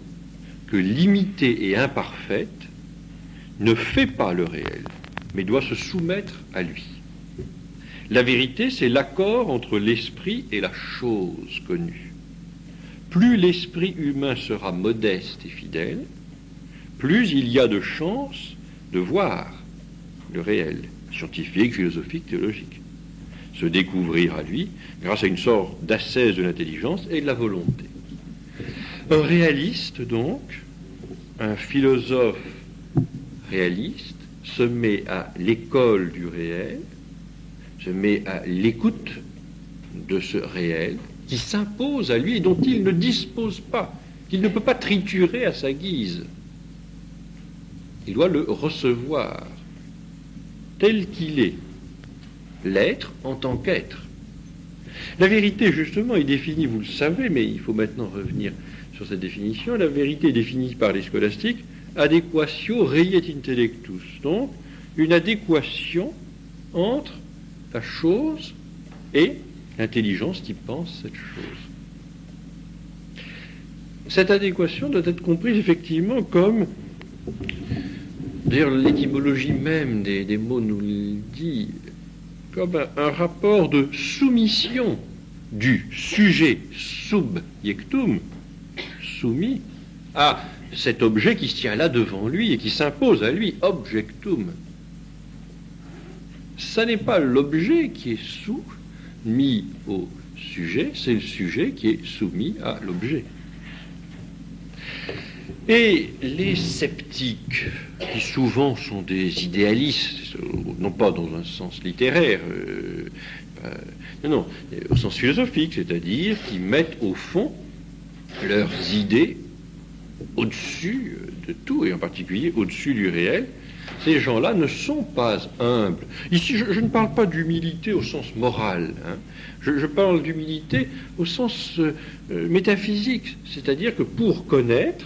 que limitée et imparfaite ne fait pas le réel, mais doit se soumettre à lui. La vérité, c'est l'accord entre l'esprit et la chose connue. Plus l'esprit humain sera modeste et fidèle, plus il y a de chances de voir le réel, scientifique, philosophique, théologique, se découvrir à lui grâce à une sorte d'ascèse de l'intelligence et de la volonté. Un réaliste, donc, un philosophe réaliste, se met à l'école du réel, se met à l'écoute de ce réel qui s'impose à lui et dont il ne dispose pas, qu'il ne peut pas triturer à sa guise. Il doit le recevoir tel qu'il est, l'être en tant qu'être. La vérité, justement, est définie, vous le savez, mais il faut maintenant revenir sur cette définition. La vérité est définie par les scolastiques, adequatio reiet intellectus, donc une adéquation entre la chose et l'intelligence qui pense cette chose. Cette adéquation doit être comprise effectivement comme, d'ailleurs l'étymologie même des mots nous le dit, comme un rapport de soumission du sujet subjectum, soumis, à cet objet qui se tient là devant lui et qui s'impose à lui, objectum. Ça n'est pas l'objet qui est soumis au sujet, c'est le sujet qui est soumis à l'objet. Et les sceptiques, qui souvent sont des idéalistes, non pas dans un sens littéraire, non, au sens philosophique, c'est-à-dire qui mettent au fond leurs idées au-dessus de tout, et en particulier au-dessus du réel, ces gens-là ne sont pas humbles. Ici, je ne parle pas d'humilité au sens moral, hein. Je parle d'humilité au sens métaphysique, c'est-à-dire que pour connaître,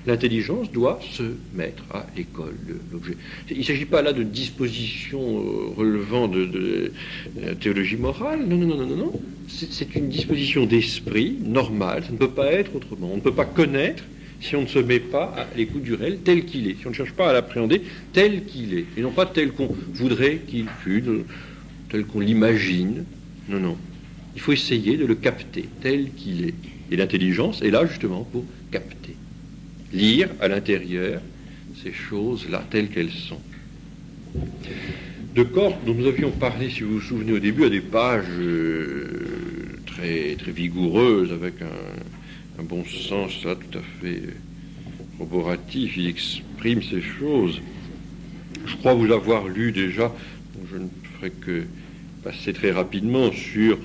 l'intelligence doit se mettre à l'école de l'objet. Il ne s'agit pas là de dispositions relevant de la théologie morale, non. C'est une disposition d'esprit normale, ça ne peut pas être autrement. On ne peut pas connaître si on ne se met pas à l'écoute du réel tel qu'il est, si on ne cherche pas à l'appréhender tel qu'il est, et non pas tel qu'on voudrait qu'il fût, tel qu'on l'imagine. Non. Il faut essayer de le capter tel qu'il est. Et l'intelligence est là justement pour capter. Lire à l'intérieur ces choses-là telles qu'elles sont. De Corte, dont nous avions parlé, si vous vous souvenez au début, à des pages très, très vigoureuses, avec un bon sens là, tout à fait corroboratif, il exprime ces choses. Je crois vous avoir lu déjà, donc je ne ferai que passer très rapidement sur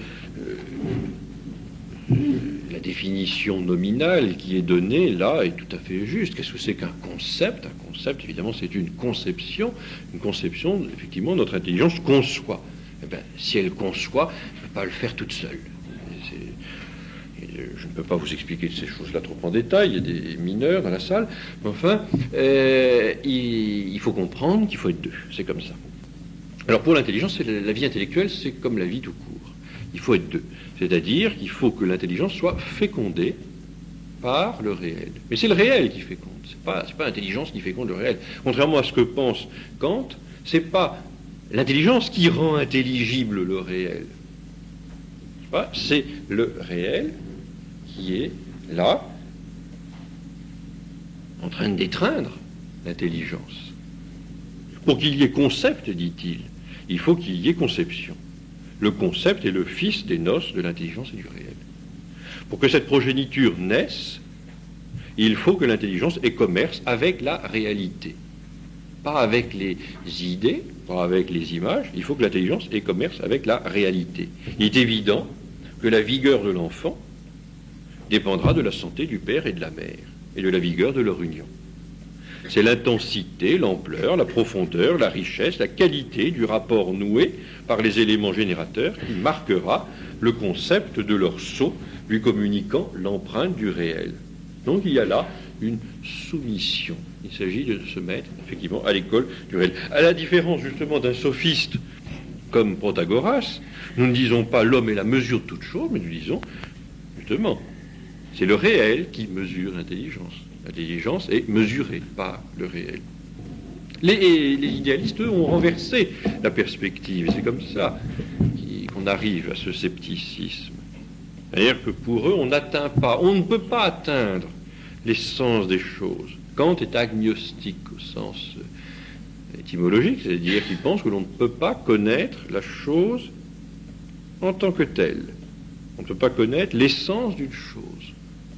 la définition nominale qui est donnée là est tout à fait juste. Qu'est-ce que c'est qu'un concept? Un concept, évidemment, c'est une conception. Une conception, effectivement, notre intelligence conçoit. Eh bien, si elle conçoit, elle ne peut pas le faire toute seule. Je ne peux pas vous expliquer ces choses-là trop en détail, il y a des mineurs dans la salle, mais enfin, il faut comprendre qu'il faut être deux, c'est comme ça. Alors pour l'intelligence, la vie intellectuelle, c'est comme la vie tout court. Il faut être deux, c'est-à-dire qu'il faut que l'intelligence soit fécondée par le réel. Mais c'est le réel qui féconde, c'est pas l'intelligence qui féconde le réel. Contrairement à ce que pense Kant, c'est pas l'intelligence qui rend intelligible le réel. C'est le réel qui est là, en train d'étreindre l'intelligence. Pour qu'il y ait concept, dit-il, il faut qu'il y ait conception. Le concept est le fils des noces de l'intelligence et du réel. Pour que cette progéniture naisse, il faut que l'intelligence ait commerce avec la réalité. Pas avec les idées, pas avec les images, il faut que l'intelligence ait commerce avec la réalité. Il est évident que la vigueur de l'enfant dépendra de la santé du père et de la mère, et de la vigueur de leur union. C'est l'intensité, l'ampleur, la profondeur, la richesse, la qualité du rapport noué par les éléments générateurs qui marquera le concept de leur sceau, lui communiquant l'empreinte du réel. Donc il y a là une soumission. Il s'agit de se mettre effectivement à l'école du réel. À la différence justement d'un sophiste comme Protagoras, nous ne disons pas l'homme est la mesure de toute chose, mais nous disons justement, c'est le réel qui mesure l'intelligence. L'intelligence est mesurée par le réel. Les idéalistes, eux, ont renversé la perspective. Et c'est comme ça qu'on arrive à ce scepticisme. C'est-à-dire que pour eux, on n'atteint pas, on ne peut pas atteindre l'essence des choses. Kant est agnostique au sens étymologique, c'est-à-dire qu'il pense que l'on ne peut pas connaître la chose en tant que telle. On ne peut pas connaître l'essence d'une chose.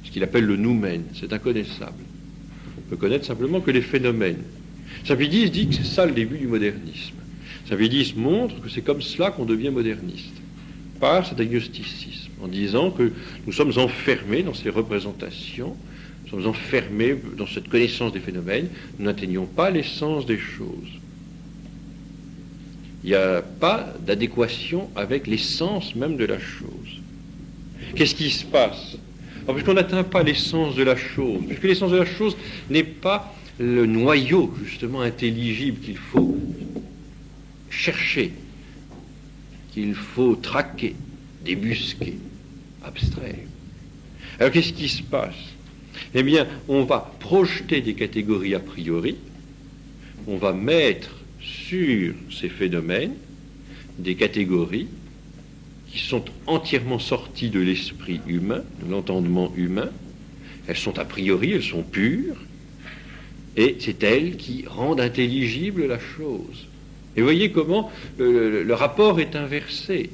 Ce qu'il appelle le noumen, c'est inconnaissable. On peut connaître simplement que les phénomènes. Saint-Pédis dit que c'est ça le début du modernisme. Saint-Pédis montre que c'est comme cela qu'on devient moderniste, par cet agnosticisme, en disant que nous sommes enfermés dans ces représentations, nous sommes enfermés dans cette connaissance des phénomènes, nous n'atteignons pas l'essence des choses. Il n'y a pas d'adéquation avec l'essence même de la chose. Qu'est-ce qui se passe? Alors, puisqu'on n'atteint pas l'essence de la chose, puisque l'essence de la chose n'est pas le noyau, justement, intelligible qu'il faut chercher, qu'il faut traquer, débusquer, abstraire. Alors, qu'est-ce qui se passe? Eh bien, on va projeter des catégories a priori, on va mettre sur ces phénomènes des catégories qui sont entièrement sorties de l'esprit humain, de l'entendement humain. Elles sont a priori, elles sont pures, et c'est elles qui rendent intelligible la chose. Et voyez comment le rapport est inversé.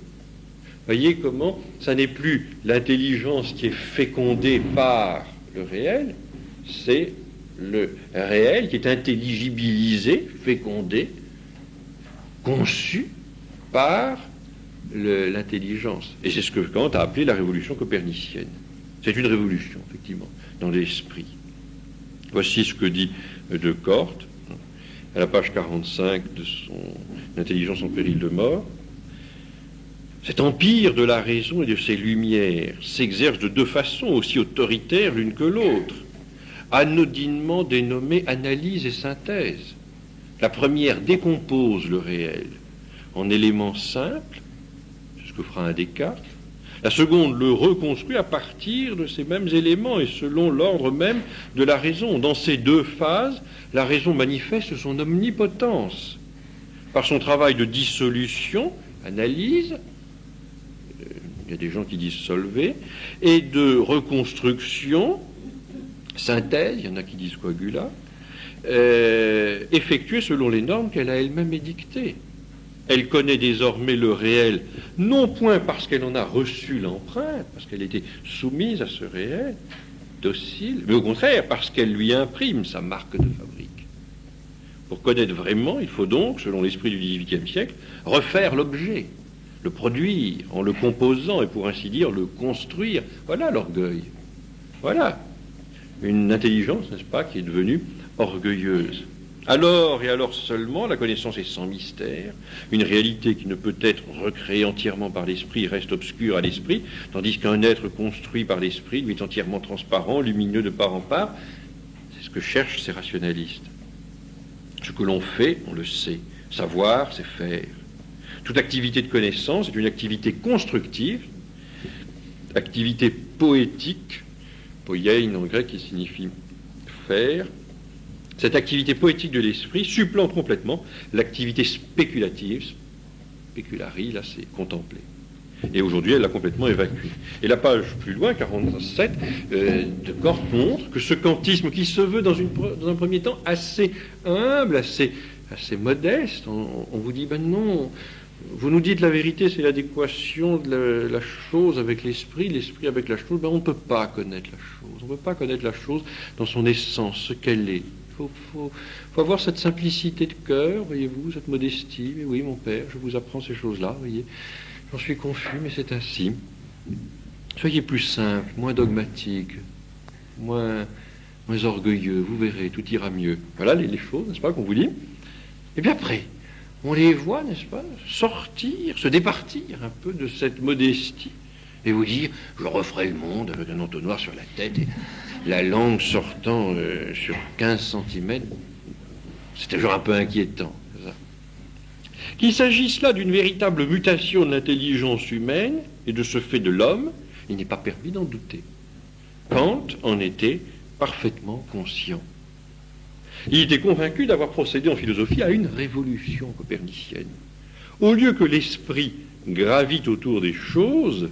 Voyez comment ça n'est plus l'intelligence qui est fécondée par le réel, c'est le réel qui est intelligibilisé, fécondé, conçu par l'intelligence. Et c'est ce que Kant a appelé la révolution copernicienne. C'est une révolution, effectivement, dans l'esprit. Voici ce que dit Descartes, à la page 45 de son Intelligence en péril de mort. Cet empire de la raison et de ses lumières s'exerce de deux façons aussi autoritaires l'une que l'autre, anodinement dénommées analyse et synthèse. La première décompose le réel en éléments simples, c'est ce que fera un Descartes. La seconde le reconstruit à partir de ces mêmes éléments et selon l'ordre même de la raison. Dans ces deux phases, la raison manifeste son omnipotence. Par son travail de dissolution, analyse, il y a des gens qui disent solver, et de reconstruction, synthèse, il y en a qui disent coagula, effectuée selon les normes qu'elle a elle-même édictées. Elle connaît désormais le réel, non point parce qu'elle en a reçu l'empreinte, parce qu'elle était soumise à ce réel, docile, mais au contraire parce qu'elle lui imprime sa marque de fabrique. Pour connaître vraiment, il faut donc, selon l'esprit du XVIIIe siècle, refaire l'objet, le produire en le composant et pour ainsi dire le construire. Voilà l'orgueil. Voilà une intelligence, n'est-ce pas, qui est devenue orgueilleuse. Alors et alors seulement, la connaissance est sans mystère, une réalité qui ne peut être recréée entièrement par l'esprit reste obscure à l'esprit, tandis qu'un être construit par l'esprit lui est entièrement transparent, lumineux de part en part. C'est ce que cherchent ces rationalistes. Ce que l'on fait, on le sait. Savoir, c'est faire. Toute activité de connaissance est une activité constructive, activité poétique, poiein en grec qui signifie faire. Cette activité poétique de l'esprit supplante complètement l'activité spéculative. Speculari, là, c'est contempler. Et aujourd'hui, elle l'a complètement évacuée. Et la page plus loin, 47, Descartes montre que ce kantisme qui se veut dans un premier temps assez humble, assez modeste, on vous dit, ben non, vous nous dites la vérité, c'est l'adéquation de la chose avec l'esprit avec la chose, ben on ne peut pas connaître la chose. On ne peut pas connaître la chose dans son essence, ce qu'elle est. Il faut avoir cette simplicité de cœur, voyez-vous, cette modestie. Mais oui, mon père, je vous apprends ces choses-là, voyez. J'en suis confus, mais c'est ainsi. Soyez plus simple, moins dogmatique, moins orgueilleux, vous verrez, tout ira mieux. Voilà les choses, n'est-ce pas, qu'on vous dit. Et bien après, on les voit, n'est-ce pas, sortir, se départir un peu de cette modestie et vous dire, je referai le monde avec un entonnoir sur la tête et la langue sortant sur 15 cm. C'est toujours un peu inquiétant. Ça. Qu'il s'agisse là d'une véritable mutation de l'intelligence humaine et de ce fait de l'homme, il n'est pas permis d'en douter. Kant en était parfaitement conscient. Il était convaincu d'avoir procédé en philosophie à une révolution copernicienne. Au lieu que l'esprit gravite autour des choses,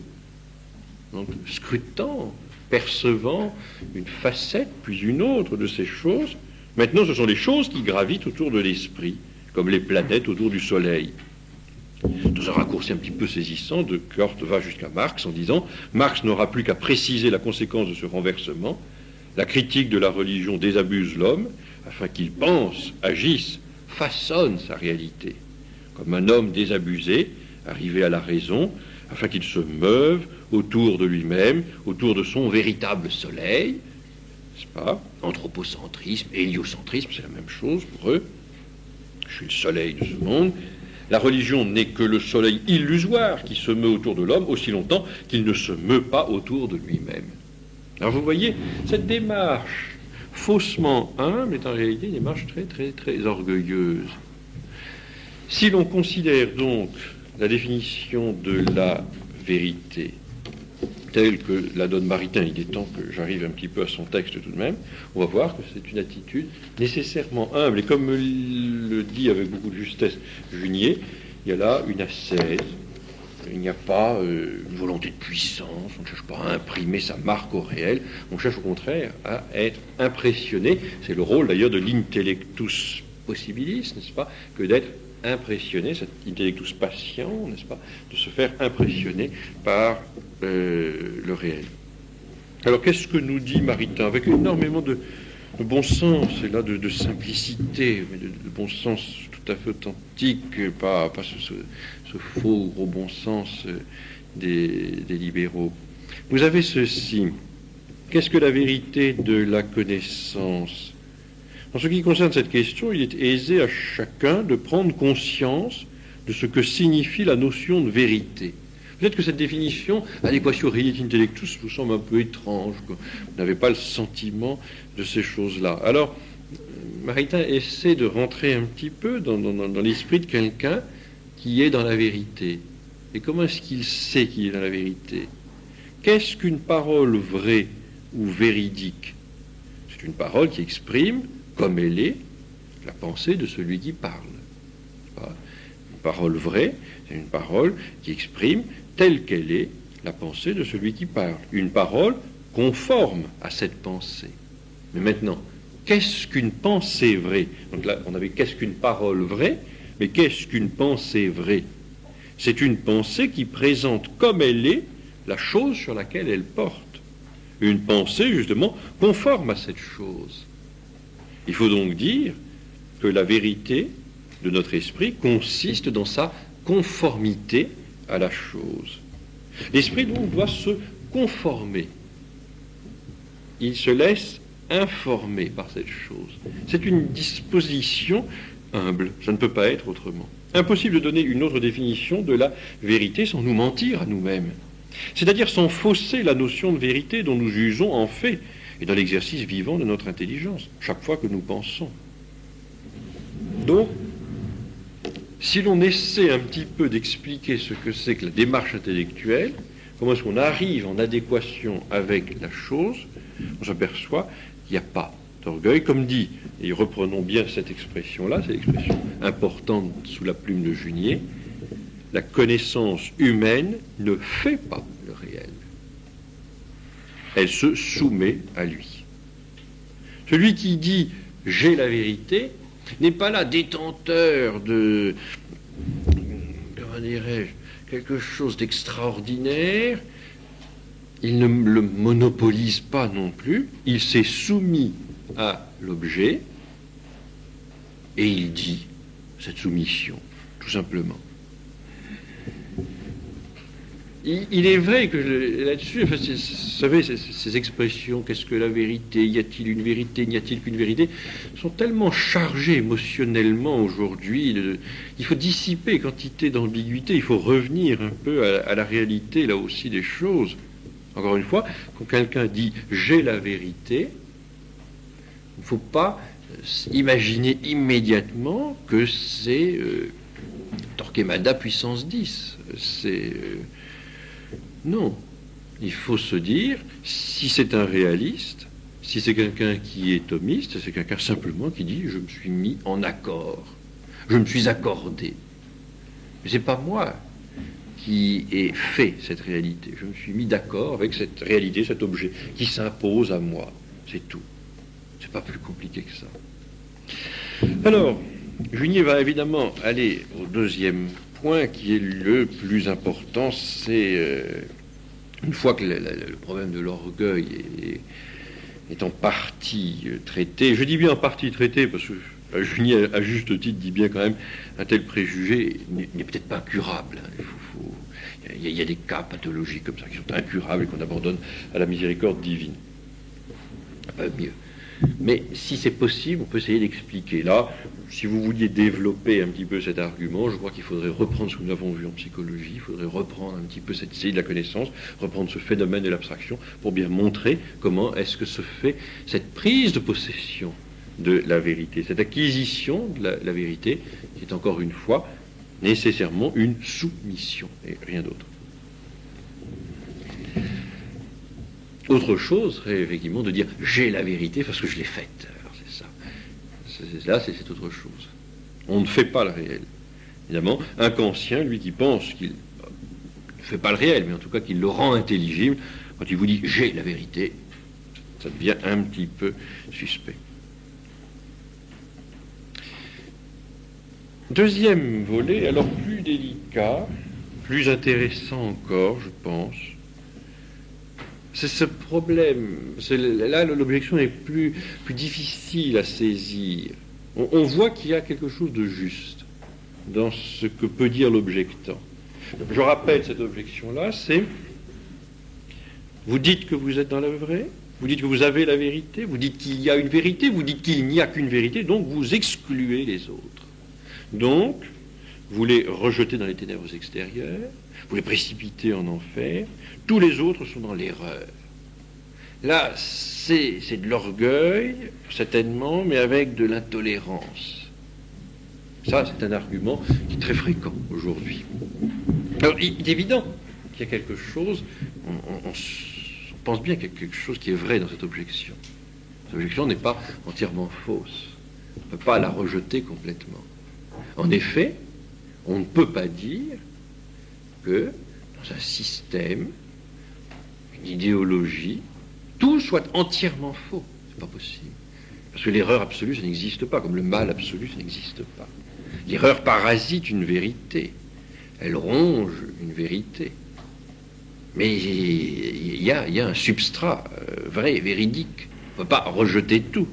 donc scrutant, percevant une facette puis une autre de ces choses, maintenant ce sont les choses qui gravitent autour de l'esprit, comme les planètes autour du Soleil. Dans un raccourci un petit peu saisissant, de Kant va jusqu'à Marx en disant « Marx n'aura plus qu'à préciser la conséquence de ce renversement. La critique de la religion désabuse l'homme, afin qu'il pense, agisse, façonne sa réalité, comme un homme désabusé, arrivé à la raison, afin qu'il se meuve autour de lui-même, autour de son véritable soleil, n'est-ce pas? Anthropocentrisme, héliocentrisme, c'est la même chose pour eux. Je suis le soleil de ce monde. La religion n'est que le soleil illusoire qui se meut autour de l'homme aussi longtemps qu'il ne se meut pas autour de lui-même. Alors vous voyez, cette démarche faussement humble est en réalité une démarche très très très orgueilleuse. Si l'on considère donc la définition de la vérité telle que la donne Maritain, il est temps que j'arrive un petit peu à son texte tout de même, on va voir que c'est une attitude nécessairement humble. Et comme le dit avec beaucoup de justesse Junier, il y a là une ascèse. Il n'y a pas une volonté de puissance, on ne cherche pas à imprimer sa marque au réel, on cherche au contraire à être impressionné. C'est le rôle d'ailleurs de l'intellectus possibilis, n'est-ce pas, que d'être impressionné, cet intellectus patient, n'est-ce pas, de se faire impressionner par le réel. Alors qu'est-ce que nous dit Maritain? Avec énormément de bon sens, et là de simplicité, mais de bon sens tout à fait authentique, pas ce faux gros bon sens des libéraux. Vous avez ceci. Qu'est-ce que la vérité de la connaissance? En ce qui concerne cette question, il est aisé à chacun de prendre conscience de ce que signifie la notion de vérité. Peut-être que cette définition, adéquatio reality intellectus, vous semble un peu étrange, que vous n'avez pas le sentiment de ces choses-là. Alors, Maritain essaie de rentrer un petit peu dans l'esprit de quelqu'un qui est dans la vérité. Et comment est-ce qu'il sait qu'il est dans la vérité? Qu'est-ce qu'une parole vraie ou véridique? C'est une parole qui exprime, comme elle est, la pensée de celui qui parle. Une parole vraie, c'est une parole qui exprime, telle qu'elle est, la pensée de celui qui parle. Une parole conforme à cette pensée. Mais maintenant, qu'est-ce qu'une pensée vraie? Donc là, on avait qu'est-ce qu'une parole vraie, mais qu'est-ce qu'une pensée vraie? C'est une pensée qui présente comme elle est la chose sur laquelle elle porte. Une pensée, justement, conforme à cette chose. Il faut donc dire que la vérité de notre esprit consiste dans sa conformité à la chose. L'esprit, donc, doit se conformer. Il se laisse informer par cette chose. C'est une disposition humble. Ça ne peut pas être autrement. Impossible de donner une autre définition de la vérité sans nous mentir à nous-mêmes. C'est-à-dire sans fausser la notion de vérité dont nous jugeons en fait et dans l'exercice vivant de notre intelligence, chaque fois que nous pensons. Donc, si l'on essaie un petit peu d'expliquer ce que c'est que la démarche intellectuelle, comment est-ce qu'on arrive en adéquation avec la chose, on s'aperçoit qu'il n'y a pas d'orgueil. Comme dit, et reprenons bien cette expression-là, c'est l'expression importante sous la plume de Junier, la connaissance humaine ne fait pas le réel. Elle se soumet à lui. Celui qui dit « j'ai la vérité » n'est pas là détenteur de, comment dirais-je, quelque chose d'extraordinaire. Il ne le monopolise pas non plus. Il s'est soumis à l'objet et il dit cette soumission, tout simplement. il est vrai que là-dessus, enfin, vous savez, ces expressions, qu'est-ce que la vérité, y a-t-il une vérité, n'y a-t-il qu'une vérité, sont tellement chargées émotionnellement aujourd'hui. Il faut dissiper quantité d'ambiguïté, il faut revenir un peu à la réalité, là aussi, des choses. Encore une fois, quand quelqu'un dit « j'ai la vérité », il ne faut pas imaginer immédiatement que c'est Torquemada puissance 10. C'est... non. Il faut se dire, si c'est un réaliste, si c'est quelqu'un qui est thomiste, c'est quelqu'un simplement qui dit « je me suis mis en accord, je me suis accordé ». Mais ce n'est pas moi qui ai fait cette réalité. Je me suis mis d'accord avec cette réalité, cet objet qui s'impose à moi. C'est tout. C'est pas plus compliqué que ça. Alors, Junier va évidemment aller au deuxième point qui est le plus important, c'est une fois que le problème de l'orgueil est en partie traité, je dis bien en partie traité parce que Junier, à juste titre, dit bien quand même un tel préjugé n'est peut-être pas incurable. Il y a des cas pathologiques comme ça qui sont incurables et qu'on abandonne à la miséricorde divine. Pas mieux. Mais si c'est possible, on peut essayer d'expliquer. Là, si vous vouliez développer un petit peu cet argument, je crois qu'il faudrait reprendre ce que nous avons vu en psychologie, il faudrait reprendre un petit peu cette série de la connaissance, reprendre ce phénomène de l'abstraction pour bien montrer comment est-ce que se fait cette prise de possession de la vérité, cette acquisition de la vérité, qui est encore une fois nécessairement une soumission et rien d'autre. Autre chose serait effectivement de dire j'ai la vérité parce que je l'ai faite. Alors c'est ça. Là, c'est autre chose. On ne fait pas le réel. Évidemment, un Kantien, lui qui pense qu'il ne fait pas le réel, mais en tout cas qu'il le rend intelligible, quand il vous dit j'ai la vérité, ça devient un petit peu suspect. Deuxième volet, alors plus délicat, plus intéressant encore, je pense. C'est ce problème, là l'objection est plus difficile à saisir. On voit qu'il y a quelque chose de juste dans ce que peut dire l'objectant. Je rappelle cette objection-là, c'est vous dites que vous êtes dans le vrai, vous dites que vous avez la vérité, vous dites qu'il y a une vérité, vous dites qu'il n'y a qu'une vérité, donc vous excluez les autres. Donc, vous les rejetez dans les ténèbres extérieures, vous les précipitez en enfer, tous les autres sont dans l'erreur. Là, c'est de l'orgueil, certainement, mais avec de l'intolérance. Ça, c'est un argument qui est très fréquent aujourd'hui. Alors, il est évident qu'il y a quelque chose, on pense bien qu'il y a quelque chose qui est vrai dans cette objection. Cette objection n'est pas entièrement fausse. On ne peut pas la rejeter complètement. En effet, on ne peut pas dire que dans un système, une idéologie, tout soit entièrement faux. C'est pas possible. Parce que l'erreur absolue, ça n'existe pas, comme le mal absolu, ça n'existe pas. L'erreur parasite une vérité. Elle ronge une vérité. Mais il y a un substrat vrai, véridique. On ne peut pas rejeter tout.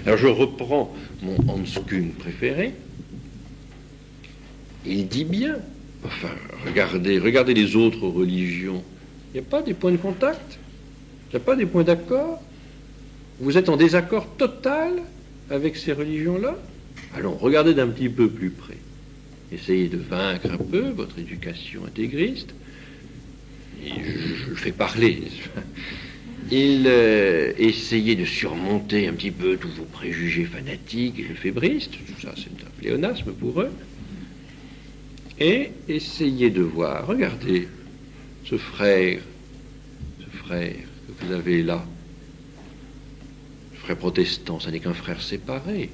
Alors je reprends mon Hans Kuhn préféré. Il dit bien, enfin, regardez les autres religions. Il n'y a pas des points de contact, il n'y a pas des points d'accord. Vous êtes en désaccord total avec ces religions-là. Allons, regardez d'un petit peu plus près. Essayez de vaincre un peu votre éducation intégriste. Et je fais parler. Essayez de surmonter un petit peu tous vos préjugés fanatiques et lefébristes. Tout ça, c'est un pléonasme pour eux. Et essayez de voir, regardez, ce frère que vous avez là, le frère protestant, ça n'est qu'un frère séparé.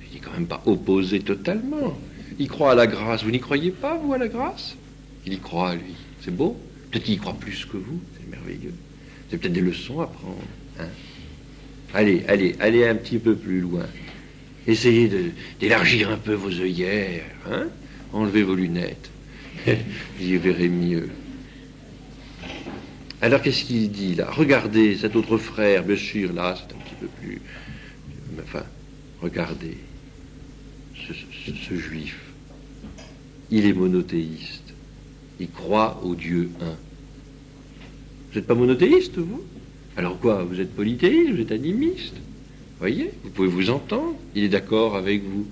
Il n'est quand même pas opposé totalement. Il croit à la grâce. Vous n'y croyez pas, vous, à la grâce? Il y croit, lui. C'est beau. Peut-être qu'il y croit plus que vous. C'est merveilleux. C'est peut-être des leçons à prendre. Hein? Allez un petit peu plus loin. Essayez d'élargir un peu vos œillères. Hein? Enlevez vos lunettes. Vous y verrez mieux. Alors, qu'est-ce qu'il dit là? Regardez cet autre frère, bien sûr, là, c'est un petit peu plus... Enfin, regardez ce juif. Il est monothéiste. Il croit au Dieu un. Vous n'êtes pas monothéiste, vous? Alors quoi? Vous êtes polythéiste, vous êtes animiste? Voyez, vous pouvez vous entendre. Il est d'accord avec vous.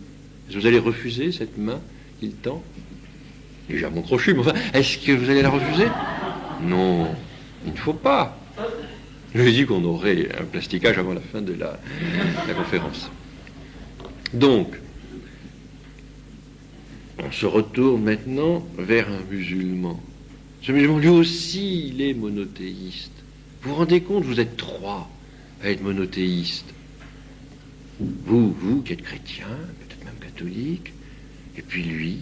Est-ce que vous allez refuser cette main qu'il tend? Déjà mon crochet, mais enfin, est-ce que vous allez la refuser? Non, il ne faut pas. Je vous ai dit qu'on aurait un plasticage avant la fin de la conférence. Donc, on se retourne maintenant vers un musulman. Ce musulman, lui aussi, il est monothéiste. Vous vous rendez compte, vous êtes trois à être monothéiste. Vous qui êtes chrétien, peut-être même catholique, et puis lui,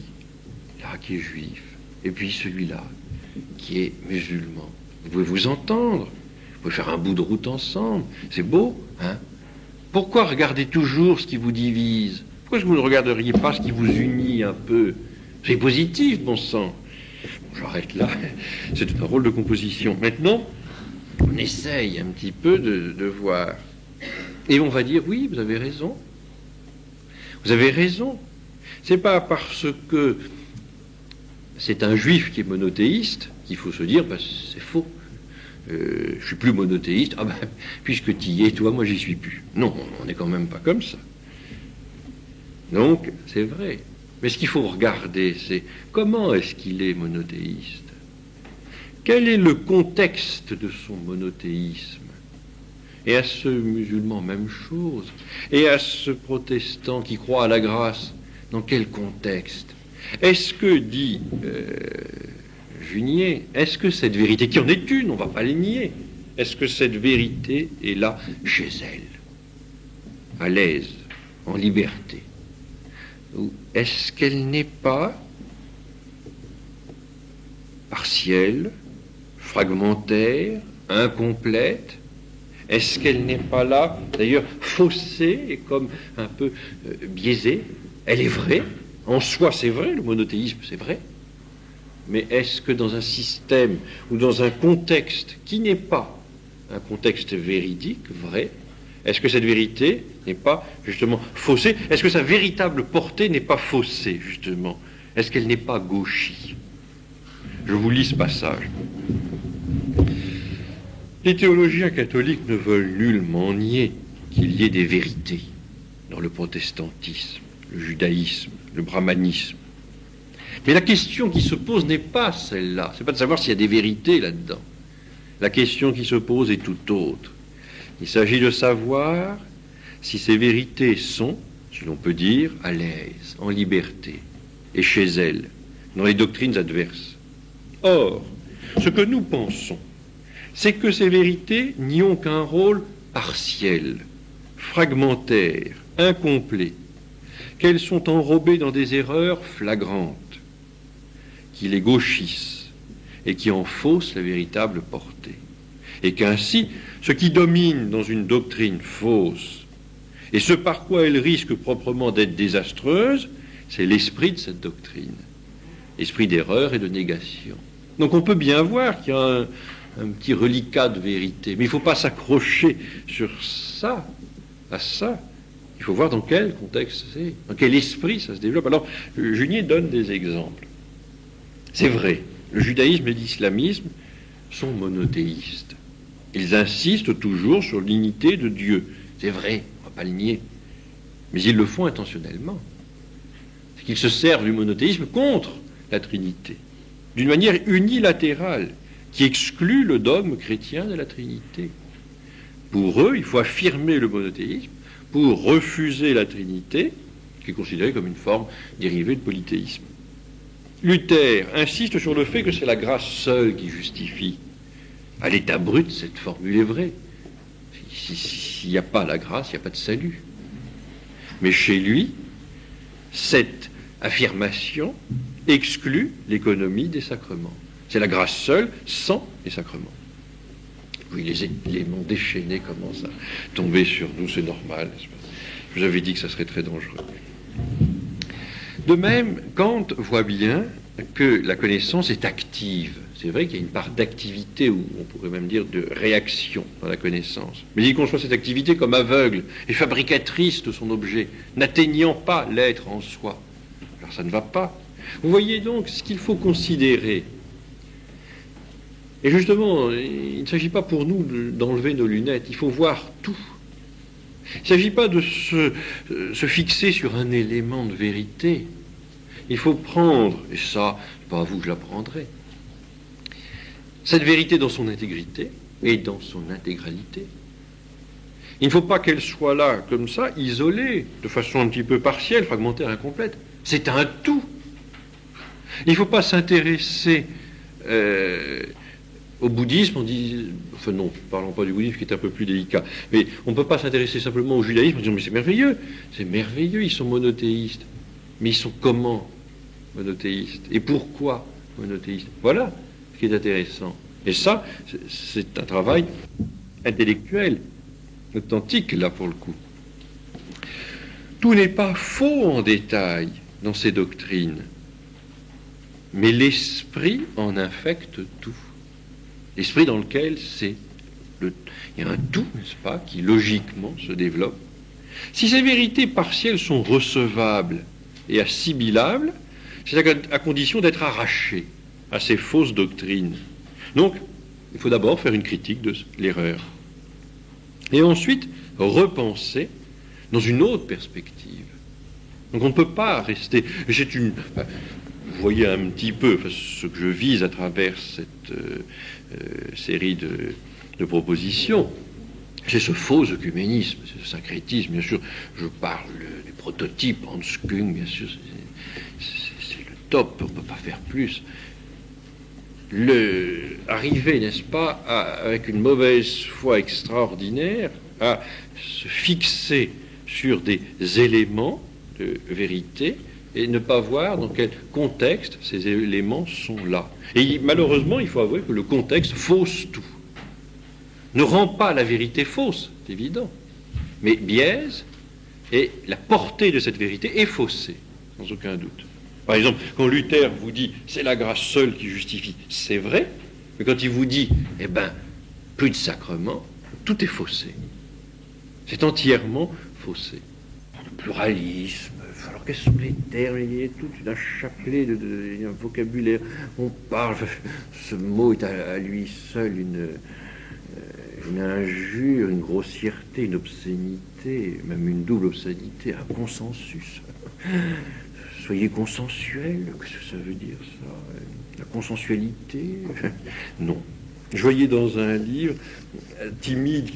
là, qui est juif, et puis celui-là, qui est musulman. Vous pouvez vous entendre, vous pouvez faire un bout de route ensemble, c'est beau, hein? Pourquoi regarder toujours ce qui vous divise? Pourquoi est-ce que vous ne regarderiez pas ce qui vous unit un peu? C'est positif, bon sang. Bon, j'arrête là, c'est un rôle de composition. Maintenant, on essaye un petit peu de voir. Et on va dire, oui, vous avez raison. Vous avez raison. C'est pas parce que c'est un juif qui est monothéiste qu'il faut se dire, ben, c'est faux. Je suis plus monothéiste. Ah ben, puisque tu y es, toi, moi, j'y suis plus. Non, on n'est quand même pas comme ça. Donc, c'est vrai. Mais ce qu'il faut regarder, c'est comment est-ce qu'il est monothéiste? Quel est le contexte de son monothéisme? Et à ce musulman, même chose. Et à ce protestant qui croit à la grâce, dans quel contexte? Est-ce que, dit Junier, est-ce que cette vérité, qui en est une, on ne va pas les nier, est-ce que cette vérité est là, chez elle, à l'aise, en liberté? Ou est-ce qu'elle n'est pas partielle, fragmentaire, incomplète? Est-ce qu'elle n'est pas là, d'ailleurs, faussée et comme un peu biaisée? Elle est vraie, en soi c'est vrai, le monothéisme c'est vrai, mais est-ce que dans un système ou dans un contexte qui n'est pas un contexte véridique, vrai, est-ce que cette vérité n'est pas justement faussée? Est-ce que sa véritable portée n'est pas faussée, justement? Est-ce qu'elle n'est pas gauchie? Je vous lis ce passage. Les théologiens catholiques ne veulent nullement nier qu'il y ait des vérités dans le protestantisme, le judaïsme, le brahmanisme. Mais la question qui se pose n'est pas celle-là. C'est pas de savoir s'il y a des vérités là-dedans. La question qui se pose est tout autre. Il s'agit de savoir si ces vérités sont, si l'on peut dire, à l'aise, en liberté, et chez elles, dans les doctrines adverses. Or, ce que nous pensons, c'est que ces vérités n'y ont qu'un rôle partiel, fragmentaire, incomplet, qu'elles sont enrobées dans des erreurs flagrantes, qui les gauchissent et qui en faussent la véritable portée. Et qu'ainsi, ce qui domine dans une doctrine fausse, et ce par quoi elle risque proprement d'être désastreuse, c'est l'esprit de cette doctrine, esprit d'erreur et de négation. Donc on peut bien voir qu'il y a un petit reliquat de vérité, mais il ne faut pas s'accrocher sur ça, à ça. Il faut voir dans quel contexte c'est, dans quel esprit ça se développe. Alors, Junier donne des exemples. C'est vrai, le judaïsme et l'islamisme sont monothéistes. Ils insistent toujours sur l'unité de Dieu. C'est vrai, on ne va pas le nier. Mais ils le font intentionnellement. C'est qu'ils se servent du monothéisme contre la Trinité, d'une manière unilatérale, qui exclut le dogme chrétien de la Trinité. Pour eux, il faut affirmer le monothéisme pour refuser la Trinité, qui est considérée comme une forme dérivée de polythéisme. Luther insiste sur le fait que c'est la grâce seule qui justifie. À l'état brut, cette formule est vraie. S'il n'y a pas la grâce, il n'y a pas de salut. Mais chez lui, cette affirmation exclut l'économie des sacrements. C'est la grâce seule, sans les sacrements. Oui, les éléments déchaînés commencent à tomber sur nous, c'est normal, n'est-ce pas? Je vous avais dit que ça serait très dangereux. De même, Kant voit bien que la connaissance est active. C'est vrai qu'il y a une part d'activité, ou on pourrait même dire de réaction dans la connaissance. Mais il conçoit cette activité comme aveugle et fabricatrice de son objet, n'atteignant pas l'être en soi. Alors ça ne va pas. Vous voyez donc ce qu'il faut considérer Et justement, il ne s'agit pas pour nous d'enlever nos lunettes, il faut voir tout. Il ne s'agit pas de se fixer sur un élément de vérité. Il faut prendre, et ça, c'est pas à vous que je l'apprendrai, cette vérité dans son intégrité et dans son intégralité. Il ne faut pas qu'elle soit là, comme ça, isolée, de façon un petit peu partielle, fragmentaire, incomplète. C'est un tout. Il ne faut pas s'intéresser au bouddhisme, on dit, enfin non, parlons pas du bouddhisme qui est un peu plus délicat, mais on ne peut pas s'intéresser simplement au judaïsme en disant mais c'est merveilleux, ils sont monothéistes. Mais ils sont comment monothéistes? Et pourquoi monothéistes? Voilà ce qui est intéressant. Et ça, c'est un travail intellectuel, authentique là pour le coup. Tout n'est pas faux en détail dans ces doctrines, mais l'esprit en infecte tout. L'esprit dans lequel il y a un tout, n'est-ce pas, qui logiquement se développe. Si ces vérités partielles sont recevables et assimilables, c'est à condition d'être arrachées à ces fausses doctrines. Donc, il faut d'abord faire une critique de l'erreur. Et ensuite, repenser dans une autre perspective. Donc on ne peut pas rester... Vous voyez un petit peu ce que je vise à travers cette série de propositions. C'est ce faux œcuménisme, ce syncrétisme. Bien sûr, je parle du prototype Hans Küng, bien sûr, c'est le top, on ne peut pas faire plus. Arriver, n'est-ce pas, avec une mauvaise foi extraordinaire, à se fixer sur des éléments de vérité et ne pas voir dans quel contexte ces éléments sont là. Et malheureusement, il faut avouer que le contexte fausse tout. Ne rend pas la vérité fausse, c'est évident, mais biaise, et la portée de cette vérité est faussée, sans aucun doute. Par exemple, quand Luther vous dit « c'est la grâce seule qui justifie », c'est vrai, mais quand il vous dit « eh ben, plus de sacrement », tout est faussé. C'est entièrement faussé. Le pluralisme, alors quels sont les termes? Il y a tout un chapelet, un vocabulaire. On parle, ce mot est à lui seul une injure, une grossièreté, une obscénité, même une double obscénité, un consensus. Soyez consensuel, qu'est-ce que ça veut dire ça? La consensualité? Non. Je voyais dans un livre timide,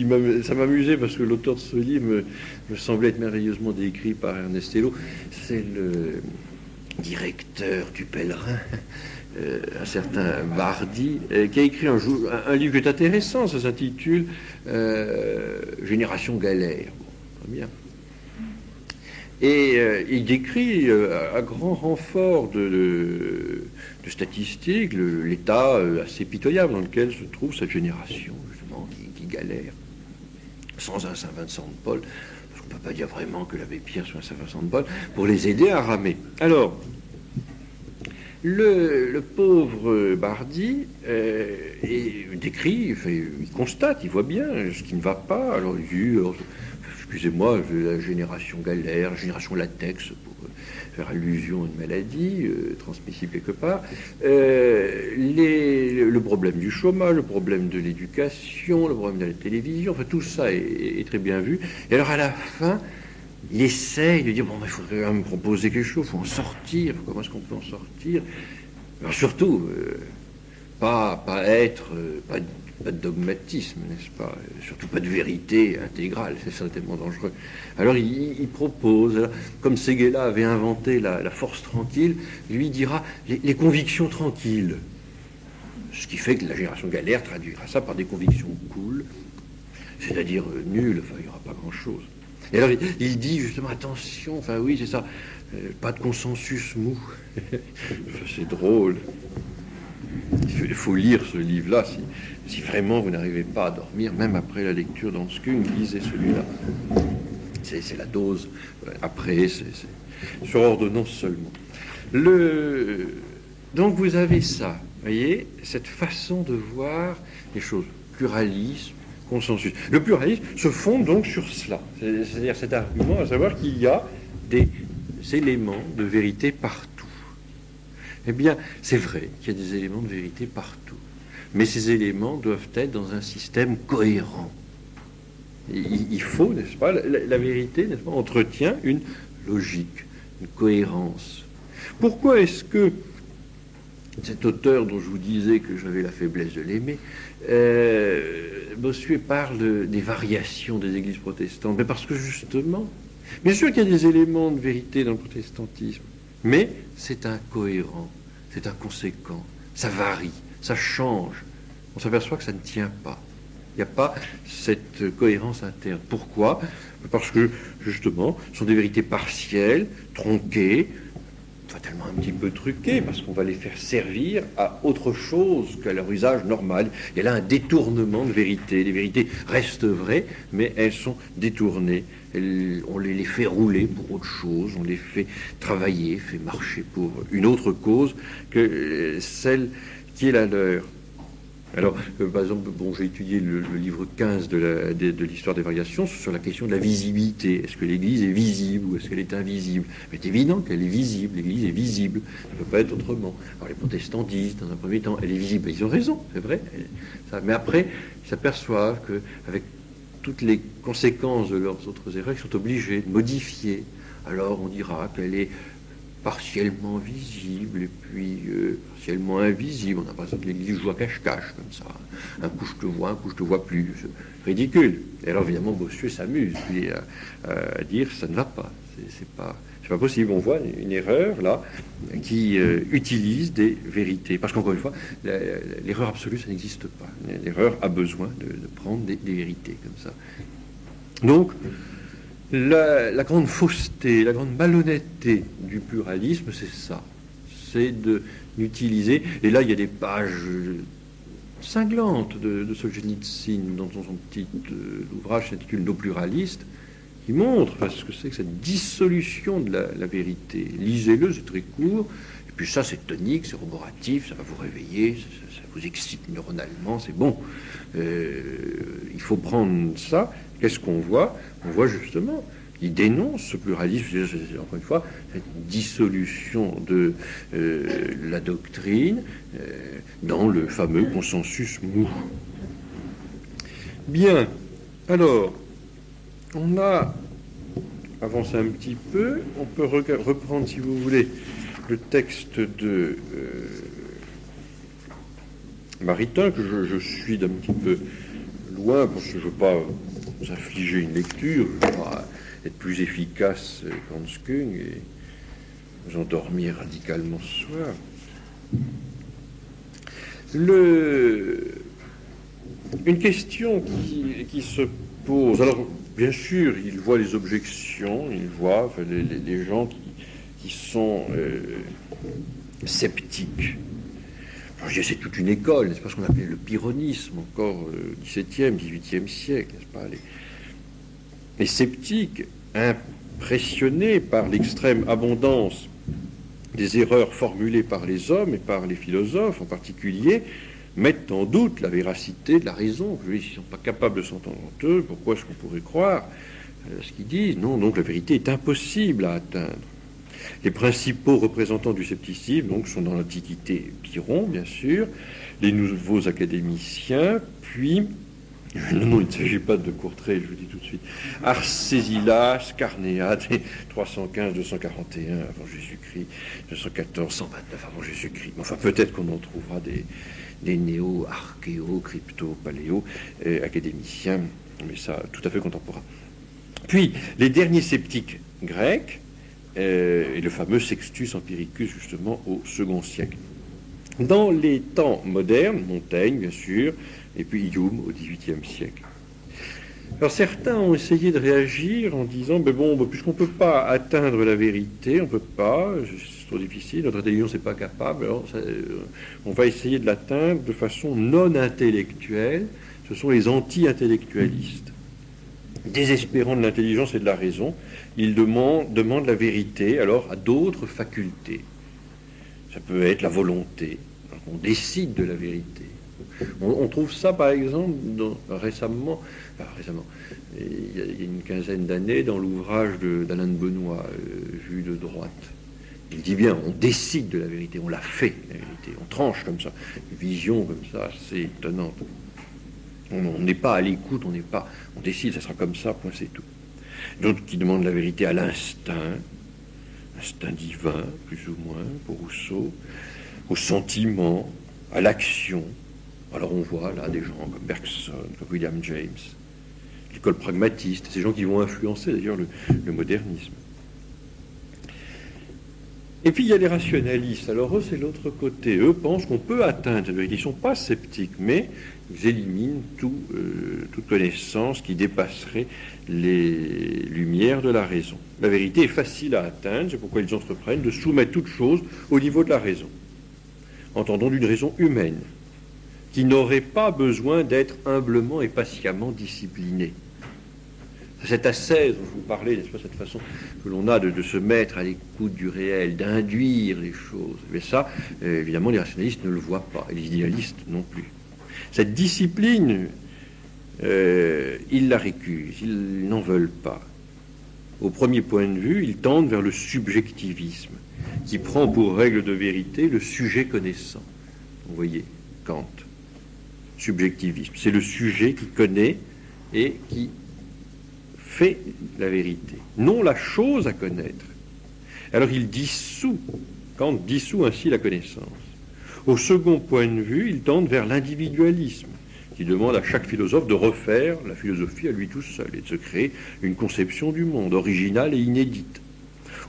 ça m'amusait parce que l'auteur de ce livre me semblait être merveilleusement décrit par Ernest Hello. C'est le directeur du Pèlerin, un certain Bardi, qui a écrit un livre qui est intéressant, ça s'intitule Génération Galère. Bon, très bien. Et il décrit à grand renfort de statistiques l'état assez pitoyable dans lequel se trouve cette génération, justement, qui galère. Sans un Saint Vincent de Paul, parce qu'on ne peut pas dire vraiment que l'abbé Pierre soit un Saint Vincent de Paul, pour les aider à ramer. Alors, le pauvre Bardi décrit, il constate, il voit bien ce qui ne va pas. Alors il dit, excusez-moi, la génération galère, la génération latex, pour faire allusion à une maladie transmissible quelque part, le problème du chômage, le problème de l'éducation, le problème de la télévision, enfin tout ça est très bien vu. Et alors à la fin, il essaye de dire, bon, il faudrait me proposer quelque chose, il faut en sortir, comment est-ce qu'on peut en sortir? Alors surtout, pas de dogmatisme, n'est-ce pas? Surtout pas de vérité intégrale, c'est certainement dangereux. Alors il propose, alors, comme Séguéla avait inventé la force tranquille, lui dira les convictions tranquilles. Ce qui fait que la génération galère traduira ça par des convictions cool, c'est-à-dire nulles, enfin il n'y aura pas grand-chose. Et alors il dit justement, attention, enfin oui c'est ça, pas de consensus mou. C'est drôle. Il faut lire ce livre-là si vraiment vous n'arrivez pas à dormir, même après la lecture d'Hans Küng, lisez celui-là. C'est la dose. Après, c'est sur ordonnance seulement. Donc vous avez ça, vous voyez, cette façon de voir les choses. Pluralisme, consensus. Le pluralisme se fonde donc sur cela. C'est-à-dire cet argument, à savoir qu'il y a des éléments de vérité partout. Eh bien, c'est vrai qu'il y a des éléments de vérité partout. Mais ces éléments doivent être dans un système cohérent. Il faut, n'est-ce pas, la vérité, n'est-ce pas, entretient une logique, une cohérence. Pourquoi est-ce que cet auteur dont je vous disais que j'avais la faiblesse de l'aimer, Bossuet parle des variations des églises protestantes? Mais parce que justement, bien sûr qu'il y a des éléments de vérité dans le protestantisme, mais c'est incohérent, c'est inconséquent, ça varie, ça change. On s'aperçoit que ça ne tient pas. Il n'y a pas cette cohérence interne. Pourquoi? Parce que, justement, ce sont des vérités partielles, tronquées, fatalement un petit peu truquées, parce qu'on va les faire servir à autre chose qu'à leur usage normal. Il y a là un détournement de vérité. Les vérités restent vraies, mais elles sont détournées. On les fait rouler pour autre chose, on les fait travailler, fait marcher pour une autre cause que celle qui est la leur. Alors, par exemple, bon, j'ai étudié le livre 15 de l'histoire des variations sur la question de la visibilité. Est-ce que l'Église est visible ou est-ce qu'elle est invisible? C'est évident qu'elle est visible, l'Église est visible, ça ne peut pas être autrement. Alors les protestants disent, dans un premier temps, elle est visible. Ils ont raison, c'est vrai. Mais après, ils s'aperçoivent qu'avec toutes les conséquences de leurs autres erreurs, ils sont obligés de modifier. Alors on dira qu'elle est partiellement visible et puis partiellement invisible. On a par exemple l'Église joue à cache-cache comme ça. Un coup je te vois, un coup je te vois plus. C'est ridicule. Et alors évidemment Bossuet s'amuse à dire ça ne va pas. C'est pas possible. On voit une erreur là qui utilise des vérités. Parce qu'encore une fois, l'erreur absolue ça n'existe pas. L'erreur a besoin de prendre des vérités comme ça. Donc la grande fausseté, la grande malhonnêteté du pluralisme, c'est ça. C'est d'utiliser... Et là, il y a des pages cinglantes de Solzhenitsyn dans son petit ouvrage qui s'intitule Nos pluralistes, qui montre ce que c'est que cette dissolution de la vérité. Lisez-le, c'est très court. Et puis ça, c'est tonique, c'est roboratif, ça va vous réveiller, ça vous excite neuronalement, c'est bon. Il faut prendre ça. Qu'est-ce qu'on voit? On voit justement, il dénonce ce pluralisme, encore une fois, cette dissolution de la doctrine dans le fameux consensus mou. Bien, alors, on a avancé un petit peu, on peut reprendre, si vous voulez, le texte de Maritain, que je suis d'un petit peu loin, parce que je ne veux pas vous infliger une lecture, je veux pas être plus efficace qu'Hanskung et vous endormir radicalement ce soir. Une question qui se pose, alors bien sûr, il voit les objections, il voit les gens qui sont sceptiques. C'est toute une école, n'est-ce pas, ce qu'on appelait le pyrrhonisme, encore au XVIIe, XVIIIe siècle, n'est-ce pas, les sceptiques, impressionnés par l'extrême abondance des erreurs formulées par les hommes et par les philosophes en particulier, mettent en doute la véracité de la raison. Ils ne sont pas capables de s'entendre entre eux, pourquoi est-ce qu'on pourrait croire ce qu'ils disent? Non, donc la vérité est impossible à atteindre. Les principaux représentants du scepticisme donc, sont dans l'Antiquité Pyrrhon, bien sûr, les nouveaux académiciens, puis, non, il ne s'agit pas de Courtrai, je vous dis tout de suite, Arcésilas, Carnéade, 315-241 avant Jésus-Christ, 214, 129 avant Jésus-Christ. Enfin, peut-être qu'on en trouvera des néo-archéo, crypto, paléo, académiciens, mais ça, tout à fait contemporain. Puis, les derniers sceptiques grecs, et le fameux Sextus Empiricus, justement, au second siècle. Dans les temps modernes, Montaigne, bien sûr, et puis Hume au XVIIIe siècle. Alors certains ont essayé de réagir en disant, puisqu'on ne peut pas atteindre la vérité, on ne peut pas, c'est trop difficile, notre intelligence n'est pas capable, alors on va essayer de l'atteindre de façon non intellectuelle. Ce sont les anti-intellectualistes. Désespérant de l'intelligence et de la raison, ils demandent la vérité alors à d'autres facultés. Ça peut être la volonté. Alors on décide de la vérité. On trouve ça, par exemple, récemment, il y a une quinzaine d'années, dans l'ouvrage d'Alain de Benoît, Vue de droite. Il dit bien, on décide de la vérité, on la fait, la vérité, on tranche comme ça. Une vision comme ça, c'est étonnante. On n'est pas à l'écoute, on décide, ça sera comme ça, point, c'est tout. D'autres qui demandent la vérité à l'instinct divin, plus ou moins, pour Rousseau, au sentiment, à l'action. Alors on voit là des gens comme Bergson, comme William James, l'école pragmatiste, ces gens qui vont influencer d'ailleurs le modernisme. Et puis il y a les rationalistes. Alors eux, c'est l'autre côté. Eux pensent qu'on peut atteindre la vérité. Ils ne sont pas sceptiques, mais ils éliminent toute connaissance qui dépasserait les lumières de la raison. La vérité est facile à atteindre, c'est pourquoi ils entreprennent de soumettre toute chose au niveau de la raison. Entendons d'une raison humaine, qui n'aurait pas besoin d'être humblement et patiemment disciplinée. Cette ascèse dont je vous parlais, n'est-ce pas, cette façon que l'on a de se mettre à l'écoute du réel, d'induire les choses. Mais ça, évidemment, les rationalistes ne le voient pas, et les idéalistes non plus. Cette discipline, ils la récusent, ils n'en veulent pas. Au premier point de vue, ils tendent vers le subjectivisme, qui prend pour règle de vérité le sujet connaissant. Vous voyez, Kant. Subjectivisme. C'est le sujet qui connaît et qui fait la vérité, non la chose à connaître. Alors Kant dissout ainsi la connaissance. Au second point de vue, il tend vers l'individualisme, qui demande à chaque philosophe de refaire la philosophie à lui tout seul et de se créer une conception du monde originale et inédite.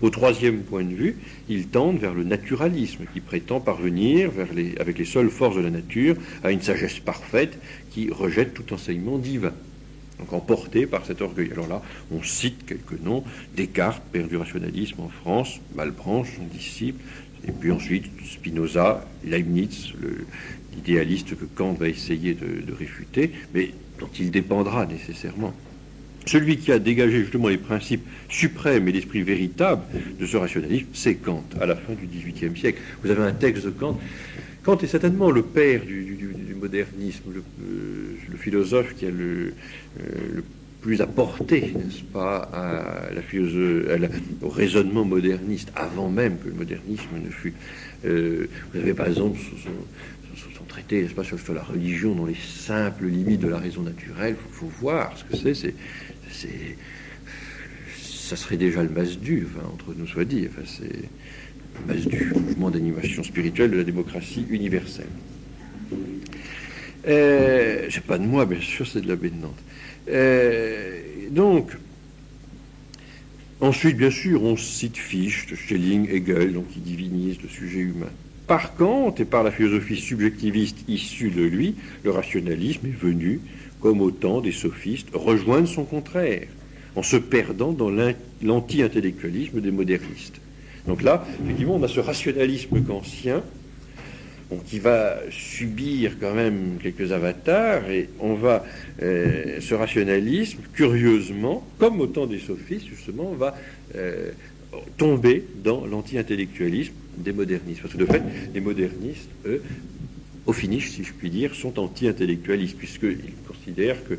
Au troisième point de vue, il tend vers le naturalisme, qui prétend parvenir avec les seules forces de la nature à une sagesse parfaite qui rejette tout enseignement divin. Donc emporté par cet orgueil. Alors là, on cite quelques noms: Descartes, père du rationalisme en France, Malebranche, son disciple, et puis ensuite Spinoza, Leibniz, l'idéaliste que Kant va essayer de réfuter, mais dont il dépendra nécessairement. Celui qui a dégagé justement les principes suprêmes et l'esprit véritable de ce rationalisme, c'est Kant, à la fin du XVIIIe siècle. Vous avez un texte de Kant. Kant est certainement le père du modernisme, le philosophe qui a le plus apporté, n'est-ce pas, au raisonnement moderniste, avant même que le modernisme ne fût. Vous avez par exemple son traité, n'est-ce pas, sur la religion dans les simples limites de la raison naturelle. Il faut voir ce que c'est. Ça serait déjà le Masdu, enfin, entre nous soit dit. Enfin, c'est le Masdu, le mouvement d'animation spirituelle de la démocratie universelle. C'est pas de moi, bien sûr, c'est de l'abbé de Nantes. Donc, ensuite, bien sûr, on cite Fichte, Schelling, Hegel, donc qui divinisent le sujet humain. Par Kant et par la philosophie subjectiviste issue de lui, le rationalisme est venu, comme au temps des sophistes, rejoindre son contraire, en se perdant dans l'anti-intellectualisme des modernistes. Donc là, effectivement, on a ce rationalisme kantien, qui va subir quand même quelques avatars, et on va, ce rationalisme, curieusement, comme au temps des sophistes, justement, va tomber dans l'anti-intellectualisme des modernistes. Parce que de fait, les modernistes, eux, au finish, si je puis dire, sont anti-intellectualistes, puisqu'ils considèrent que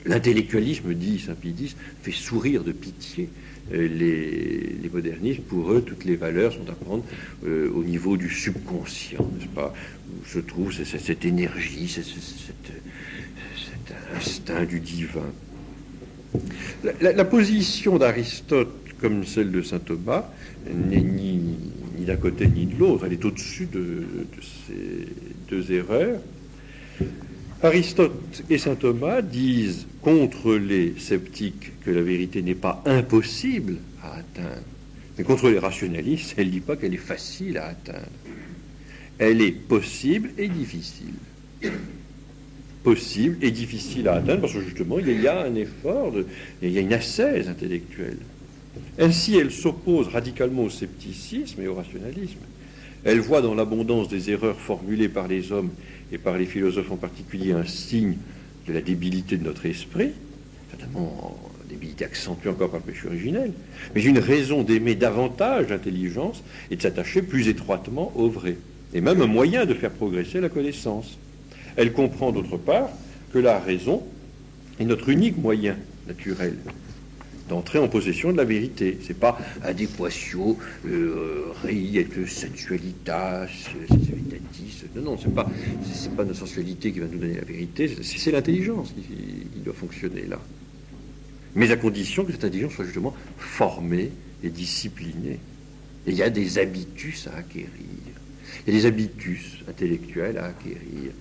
l'intellectualisme, dit Saint-Pédis, fait sourire de pitié les modernistes. Pour eux, toutes les valeurs sont à prendre au niveau du subconscient, n'est-ce pas, où se trouve cette énergie, cet instinct du divin. La position d'Aristote, comme celle de saint Thomas, n'est ni d'un côté ni de l'autre. Elle est au-dessus de ces deux erreurs. Aristote et saint Thomas disent contre les sceptiques que la vérité n'est pas impossible à atteindre. Mais contre les rationalistes, elle ne dit pas qu'elle est facile à atteindre. Elle est possible et difficile. Possible et difficile à atteindre parce que justement, il y a un effort, il y a une ascèse intellectuelle. Ainsi, elle s'oppose radicalement au scepticisme et au rationalisme. Elle voit dans l'abondance des erreurs formulées par les hommes et par les philosophes en particulier un signe de la débilité de notre esprit, certainement débilité accentuée encore par le péché originel, mais une raison d'aimer davantage l'intelligence et de s'attacher plus étroitement au vrai, et même un moyen de faire progresser la connaissance. Elle comprend d'autre part que la raison est notre unique moyen naturel d'entrer en possession de la vérité. C'est pas adéquatio, rei et sensualitas, sensualitatis. Non, c'est pas notre sensualité qui va nous donner la vérité, c'est l'intelligence qui doit fonctionner là. Mais à condition que cette intelligence soit justement formée et disciplinée. Et il y a des habitus à acquérir. Il y a des habitus intellectuels à acquérir.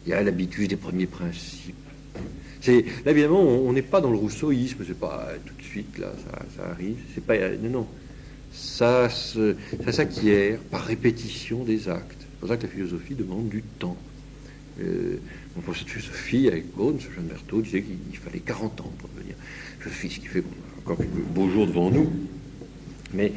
Il y a l'habitus des premiers principes. Là, évidemment, on n'est pas dans le rousseauisme, c'est pas tout de suite, là, ça arrive. C'est pas, non. Ça s'acquiert par répétition des actes. C'est pour ça que la philosophie demande du temps. Mon professeur de philosophie, avec Ghosn, Jean Berthaud, disait qu'il fallait 40 ans pour devenir philosophie, ce qui fait encore quelques beaux jours devant nous. Mais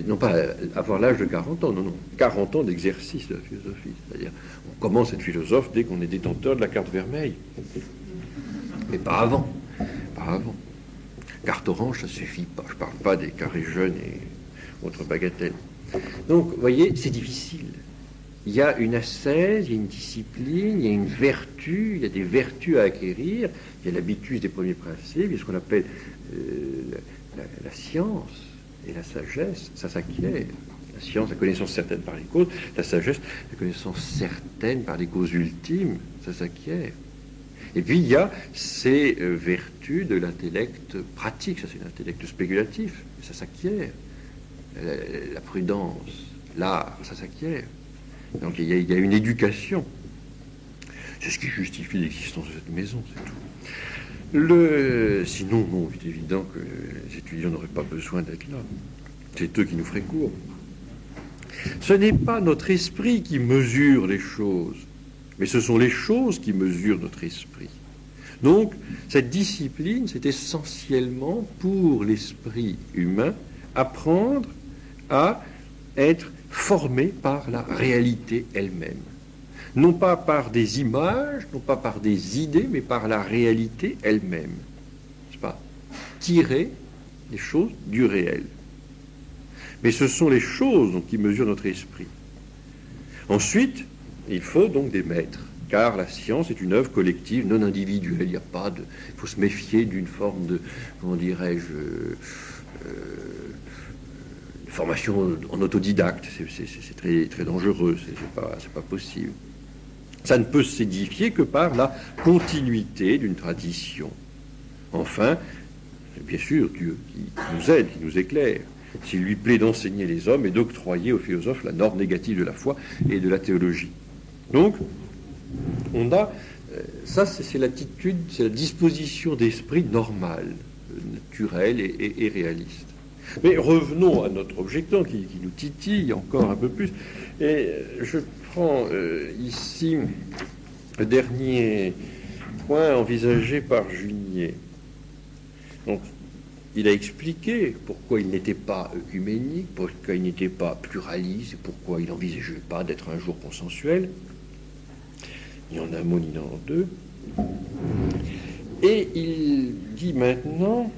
non pas avoir l'âge de 40 ans, non. 40 ans d'exercice de la philosophie. C'est-à-dire, on commence à être philosophe dès qu'on est détenteur de la carte vermeille. Mais pas avant. Carte orange, ça suffit pas. Je parle pas des carrés jaunes et autres bagatelles. Donc, vous voyez, c'est difficile. Il y a une ascèse, il y a une discipline, il y a une vertu, il y a des vertus à acquérir, il y a l'habitus des premiers principes, il y a ce qu'on appelle la science et la sagesse, ça s'acquiert. La science, la connaissance certaine par les causes, la sagesse, la connaissance certaine par les causes ultimes, ça s'acquiert. Et puis il y a ces vertus de l'intellect pratique, ça c'est l'intellect spéculatif, ça s'acquiert. La prudence, l'art, ça s'acquiert. Donc il y a une éducation. C'est ce qui justifie l'existence de cette maison, c'est tout. Sinon, non, il est évident que les étudiants n'auraient pas besoin d'être là. C'est eux qui nous feraient cours. Ce n'est pas notre esprit qui mesure les choses, mais ce sont les choses qui mesurent notre esprit. Donc, cette discipline, c'est essentiellement pour l'esprit humain apprendre à être formé par la réalité elle-même. Non pas par des images, non pas par des idées, mais par la réalité elle-même. C'est pas tirer les choses du réel. Mais ce sont les choses donc, qui mesurent notre esprit. Ensuite, il faut donc des maîtres, car la science est une œuvre collective, non individuelle. Il n'y a pas de... Il faut se méfier d'une forme de, comment dirais-je, formation en autodidacte. C'est très, très dangereux, c'est pas possible. Ça ne peut s'édifier que par la continuité d'une tradition. Enfin, bien sûr, Dieu qui nous aide, qui nous éclaire. S'il lui plaît d'enseigner les hommes et d'octroyer aux philosophes la norme négative de la foi et de la théologie. Donc, on a, ça c'est l'attitude, c'est la disposition d'esprit normale, naturelle et réaliste. Mais revenons à notre objectif qui nous titille encore un peu plus. Et je prends ici le dernier point envisagé par Junier. Donc, il a expliqué pourquoi il n'était pas œcuménique, pourquoi il n'était pas pluraliste, et pourquoi il n'envisageait pas d'être un jour consensuel, ni en un mot ni en deux. Et il dit maintenant,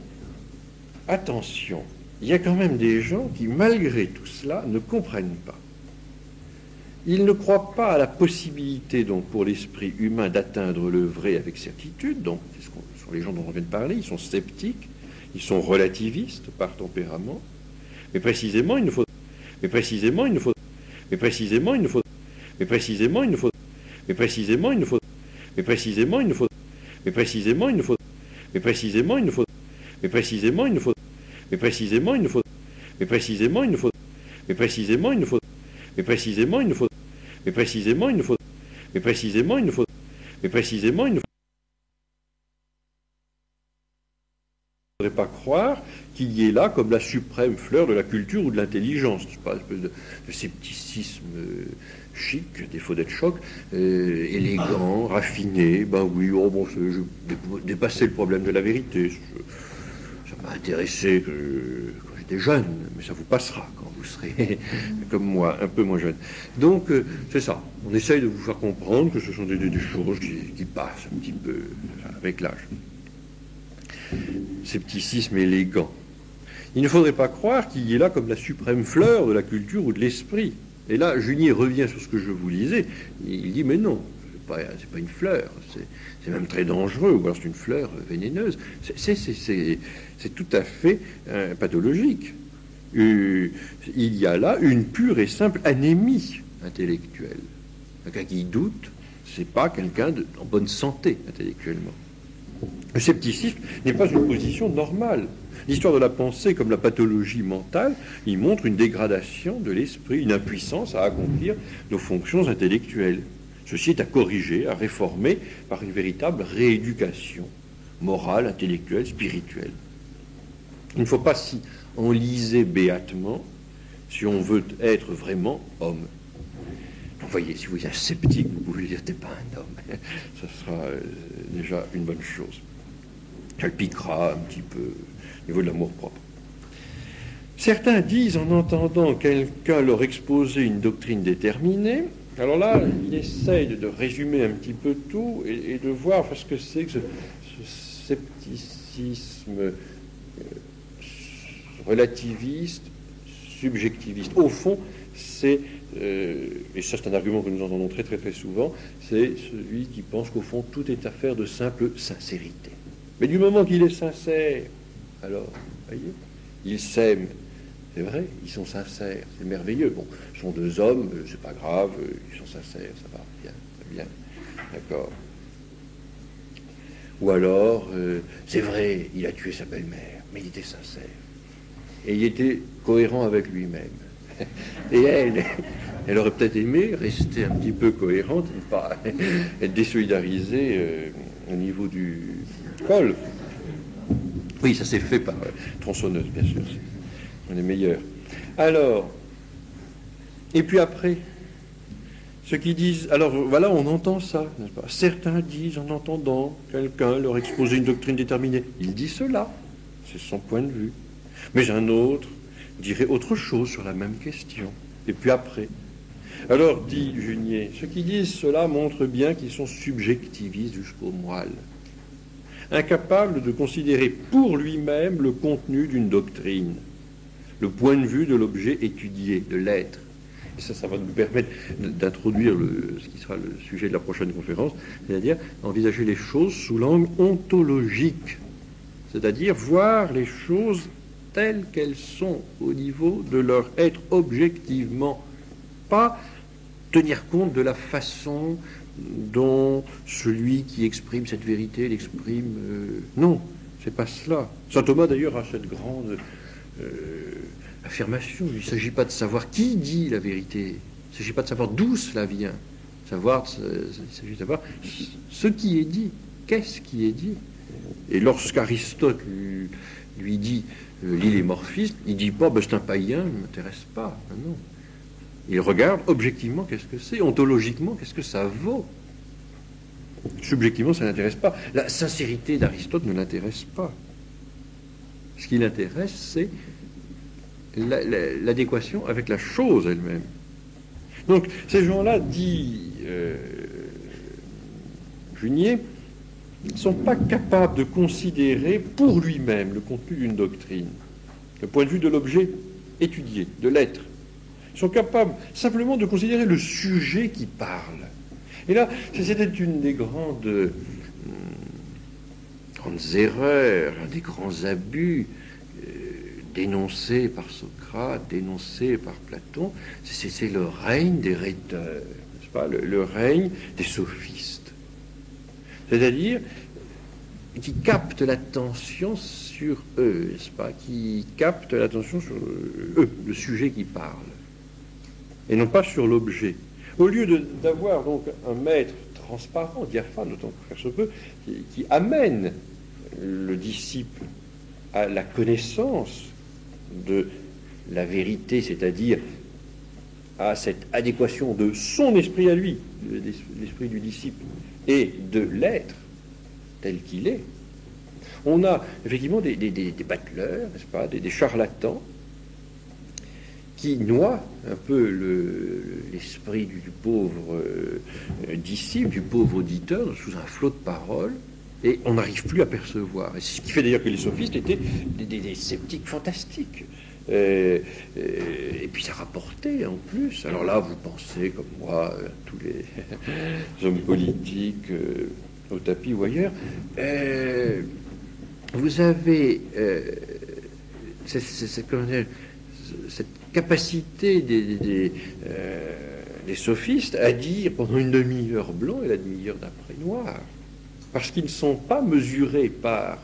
attention, il y a quand même des gens qui, malgré tout cela, ne comprennent pas. Ils ne croient pas à la possibilité, donc, pour l'esprit humain d'atteindre le vrai avec certitude. Donc, ce sont les gens dont on vient de parler, ils sont sceptiques. Ils sont relativistes par tempérament, mais précisément il ne faut pas croire qu'il y ait là comme la suprême fleur de la culture ou de l'intelligence. C'est pas une espèce de scepticisme chic, défaut d'être choc, élégant, raffiné. Ben oui, oh bon, je dépassais le problème de la vérité. Ça m'a intéressé quand j'étais jeune, mais ça vous passera quand vous serez comme moi, un peu moins jeune. Donc, c'est ça. On essaye de vous faire comprendre que ce sont des choses qui passent un petit peu avec l'âge. Scepticisme élégant. Il ne faudrait pas croire qu'il y ait là comme la suprême fleur de la culture ou de l'esprit. Et là, Junier revient sur ce que je vous lisais. Il dit, mais non, pas une fleur, c'est même très dangereux, ou alors c'est une fleur vénéneuse. C'est tout à fait pathologique. Il y a là une pure et simple anémie intellectuelle. Quelqu'un qui doute, c'est pas quelqu'un en bonne santé intellectuellement. Le scepticisme n'est pas une position normale. L'histoire de la pensée, comme la pathologie mentale, il montre une dégradation de l'esprit, une impuissance à accomplir nos fonctions intellectuelles. Ceci est à corriger, à réformer par une véritable rééducation morale, intellectuelle, spirituelle. Il ne faut pas s'y enliser béatement si on veut être vraiment homme. Vous voyez, si vous êtes un sceptique, vous pouvez dire t'es pas un homme. Ce sera déjà une bonne chose. Ça le piquera un petit peu au niveau de l'amour-propre. Certains disent, en entendant quelqu'un leur exposer une doctrine déterminée, alors là, il essaye de résumer un petit peu tout et de voir ce que c'est que ce scepticisme relativiste, subjectiviste. Au fond, c'est, et ça c'est un argument que nous entendons très très très souvent, c'est celui qui pense qu'au fond tout est affaire de simple sincérité. Mais du moment qu'il est sincère, alors, voyez, ils s'aiment, c'est vrai, ils sont sincères, c'est merveilleux. Bon, ce sont deux hommes, c'est pas grave, ils sont sincères, ça va, bien, très bien, d'accord. Ou alors, c'est vrai, il a tué sa belle-mère, mais il était sincère. Et il était cohérent avec lui-même. Et elle aurait peut-être aimé rester un petit peu cohérente, ne pas être désolidarisée au niveau du col. Oui, ça s'est fait par tronçonneuse, bien sûr. On est meilleurs. Alors, et puis après, ceux qui disent, alors voilà, on entend ça, n'est-ce pas? Certains disent, en entendant quelqu'un leur exposer une doctrine déterminée, il dit cela, c'est son point de vue. Mais un autre dirait autre chose sur la même question. Et puis après. Alors, dit Junier, ceux qui disent cela montrent bien qu'ils sont subjectivistes jusqu'au moelle, incapables de considérer pour lui-même le contenu d'une doctrine, le point de vue de l'objet étudié, de l'être. Et ça va nous permettre d'introduire ce qui sera le sujet de la prochaine conférence, c'est-à-dire envisager les choses sous l'angle ontologique, c'est-à-dire voir les choses telles qu'elles sont au niveau de leur être objectivement, pas tenir compte de la façon dont celui qui exprime cette vérité l'exprime. Non, c'est pas cela. Saint Thomas d'ailleurs a cette grande affirmation. Il ne s'agit pas de savoir qui dit la vérité, il ne s'agit pas de savoir d'où cela vient, il s'agit de savoir ce qui est dit, qu'est-ce qui est dit. Et lorsqu'Aristote lui dit l'illémorphisme, il ne dit pas c'est un païen, il ne m'intéresse pas. Non. Il regarde objectivement qu'est-ce que c'est, ontologiquement qu'est-ce que ça vaut. Subjectivement, ça ne l'intéresse pas. La sincérité d'Aristote ne l'intéresse pas. Ce qui l'intéresse, c'est l'adéquation avec la chose elle-même. Donc, ces gens-là, dit Junier, ne sont pas capables de considérer pour lui-même le contenu d'une doctrine, le point de vue de l'objet étudié, de l'être. Ils sont capables simplement de considérer le sujet qui parle. Et là, c'était une des grandes erreurs, un des grands abus dénoncés par Socrate, dénoncés par Platon, c'est le règne des rhéteurs, n'est-ce pas, le règne des sophistes. C'est-à-dire qui captent l'attention sur eux, n'est-ce pas, qui captent l'attention sur eux, le sujet qui parle, et non pas sur l'objet. Au lieu d'avoir donc un maître transparent, diaphane, autant que faire se peut, qui amène le disciple à la connaissance de la vérité, c'est-à-dire à cette adéquation de son esprit à lui, l'esprit du disciple, et de l'être tel qu'il est, on a effectivement des bateleurs, n'est-ce pas, des charlatans qui noient un peu l'esprit du pauvre disciple, du pauvre auditeur, sous un flot de paroles, et on n'arrive plus à percevoir. Et c'est ce qui fait d'ailleurs que les sophistes étaient des sceptiques fantastiques. Et puis ça rapportait en plus. Alors là, vous pensez, comme moi, tous les hommes politiques au tapis ou ailleurs, vous avez cette capacité des sophistes à dire pendant une demi-heure blanc et la demi-heure d'après noir, parce qu'ils ne sont pas mesurés par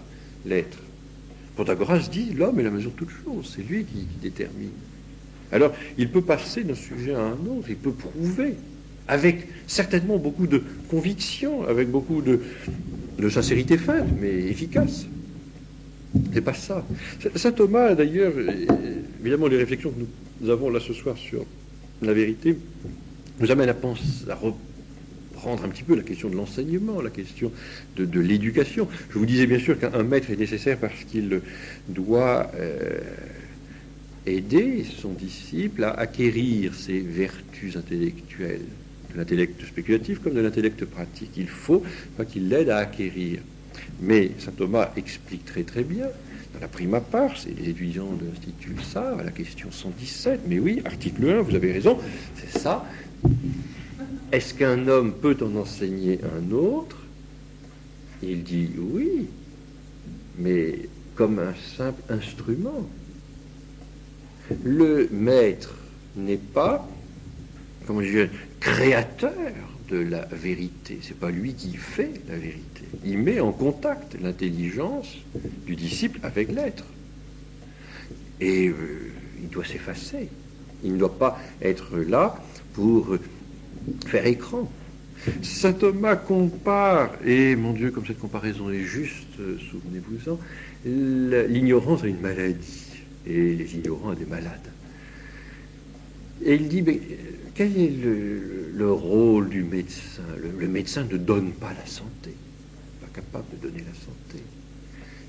l'être. Protagoras dit l'homme est la mesure de toute chose, c'est lui qui détermine. Alors, il peut passer d'un sujet à un autre, il peut prouver, avec certainement beaucoup de conviction, avec beaucoup de sincérité feinte, mais efficace. C'est pas ça. Saint Thomas, d'ailleurs, évidemment, les réflexions que nous avons là ce soir sur la vérité nous amènent à reprendre un petit peu la question de l'enseignement, la question de l'éducation. Je vous disais bien sûr qu'un maître est nécessaire parce qu'il doit aider son disciple à acquérir ses vertus intellectuelles, de l'intellect spéculatif comme de l'intellect pratique. Il faut qu'il l'aide à acquérir. Mais saint Thomas explique très très bien, dans la prima part, c'est les étudiants de l'Institut Sar, à la question 117, mais oui, article 1, vous avez raison, c'est ça. Est-ce qu'un homme peut en enseigner un autre? Il dit oui, mais comme un simple instrument. Le maître n'est pas, comment dire, créateur de la vérité. C'est pas lui qui fait la vérité. Il met en contact l'intelligence du disciple avec l'être. Et il doit s'effacer. Il ne doit pas être là pour faire écran. Saint Thomas compare, et mon Dieu, comme cette comparaison est juste, souvenez-vous-en, l'ignorance à une maladie, et les ignorants à des malades. Et il dit, mais quel est le rôle du médecin? Le médecin ne donne pas la santé, pas capable de donner la santé.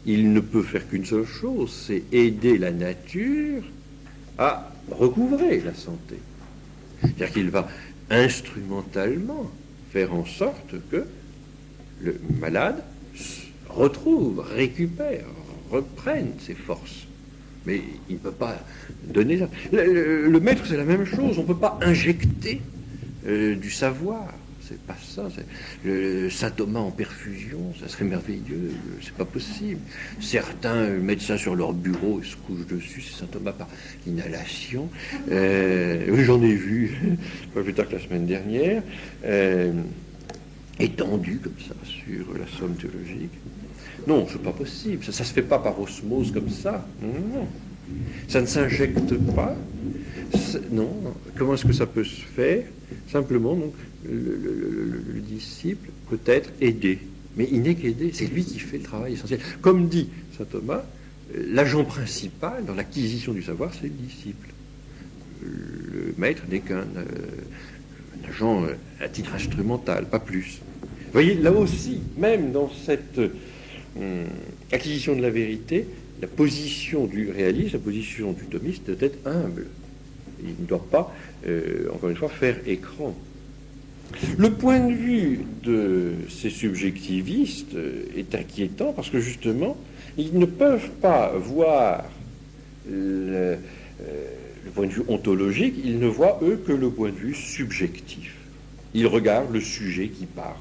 Il ne peut faire qu'une seule chose, c'est aider la nature à recouvrer la santé. C'est-à-dire qu'il va instrumentalement faire en sorte que le malade retrouve, récupère, reprenne ses forces. Mais il ne peut pas donner ça. Le maître, c'est la même chose. On ne peut pas injecter du savoir. C'est pas ça. Saint Thomas en perfusion, ça serait merveilleux. C'est pas possible. Certains médecins sur leur bureau se couchent dessus. C'est Saint Thomas par inhalation. Oui, j'en ai vu, pas plus tard que la semaine dernière, étendu comme ça sur la somme théologique. Non, c'est pas possible. Ça se fait pas par osmose comme ça. Non. Ça ne s'injecte pas. Non. Comment est-ce que ça peut se faire? Simplement, donc, le disciple peut être aidé. Mais il n'est qu'aidé. C'est lui qui fait le travail essentiel. Comme dit saint Thomas, l'agent principal dans l'acquisition du savoir, c'est le disciple. Le maître n'est qu'un agent à titre instrumental, pas plus. Vous voyez, là aussi, même dans cette acquisition de la vérité, la position du réaliste, la position du thomiste doit être humble. Il ne doit pas, encore une fois, faire écran. Le point de vue de ces subjectivistes est inquiétant parce que justement, ils ne peuvent pas voir le point de vue ontologique, ils ne voient, eux, que le point de vue subjectif. Ils regardent le sujet qui parle.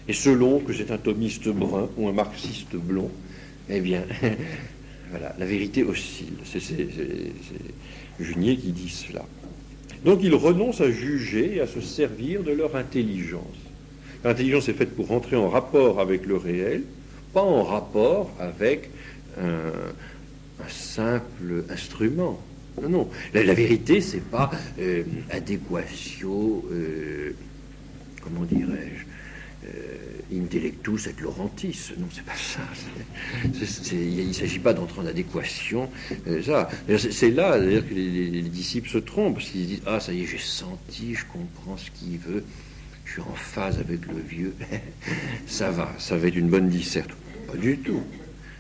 Et selon que c'est un thomiste brun ou un marxiste blond, eh bien, voilà, la vérité oscille. C'est Junier qui dit cela. Donc ils renoncent à juger et à se servir de leur intelligence. L'intelligence est faite pour rentrer en rapport avec le réel, pas en rapport avec un simple instrument. Non, non. La vérité, c'est pas adéquatio, comment dirais-je, intellectus et laurentis. Non, c'est pas ça. Il ne s'agit pas d'entrer en adéquation. C'est là d'ailleurs que les disciples se trompent, parce qu'ils disent « Ah, ça y est, j'ai senti, je comprends ce qu'il veut, je suis en phase avec le vieux. Ça va être une bonne disserte. » Pas du tout.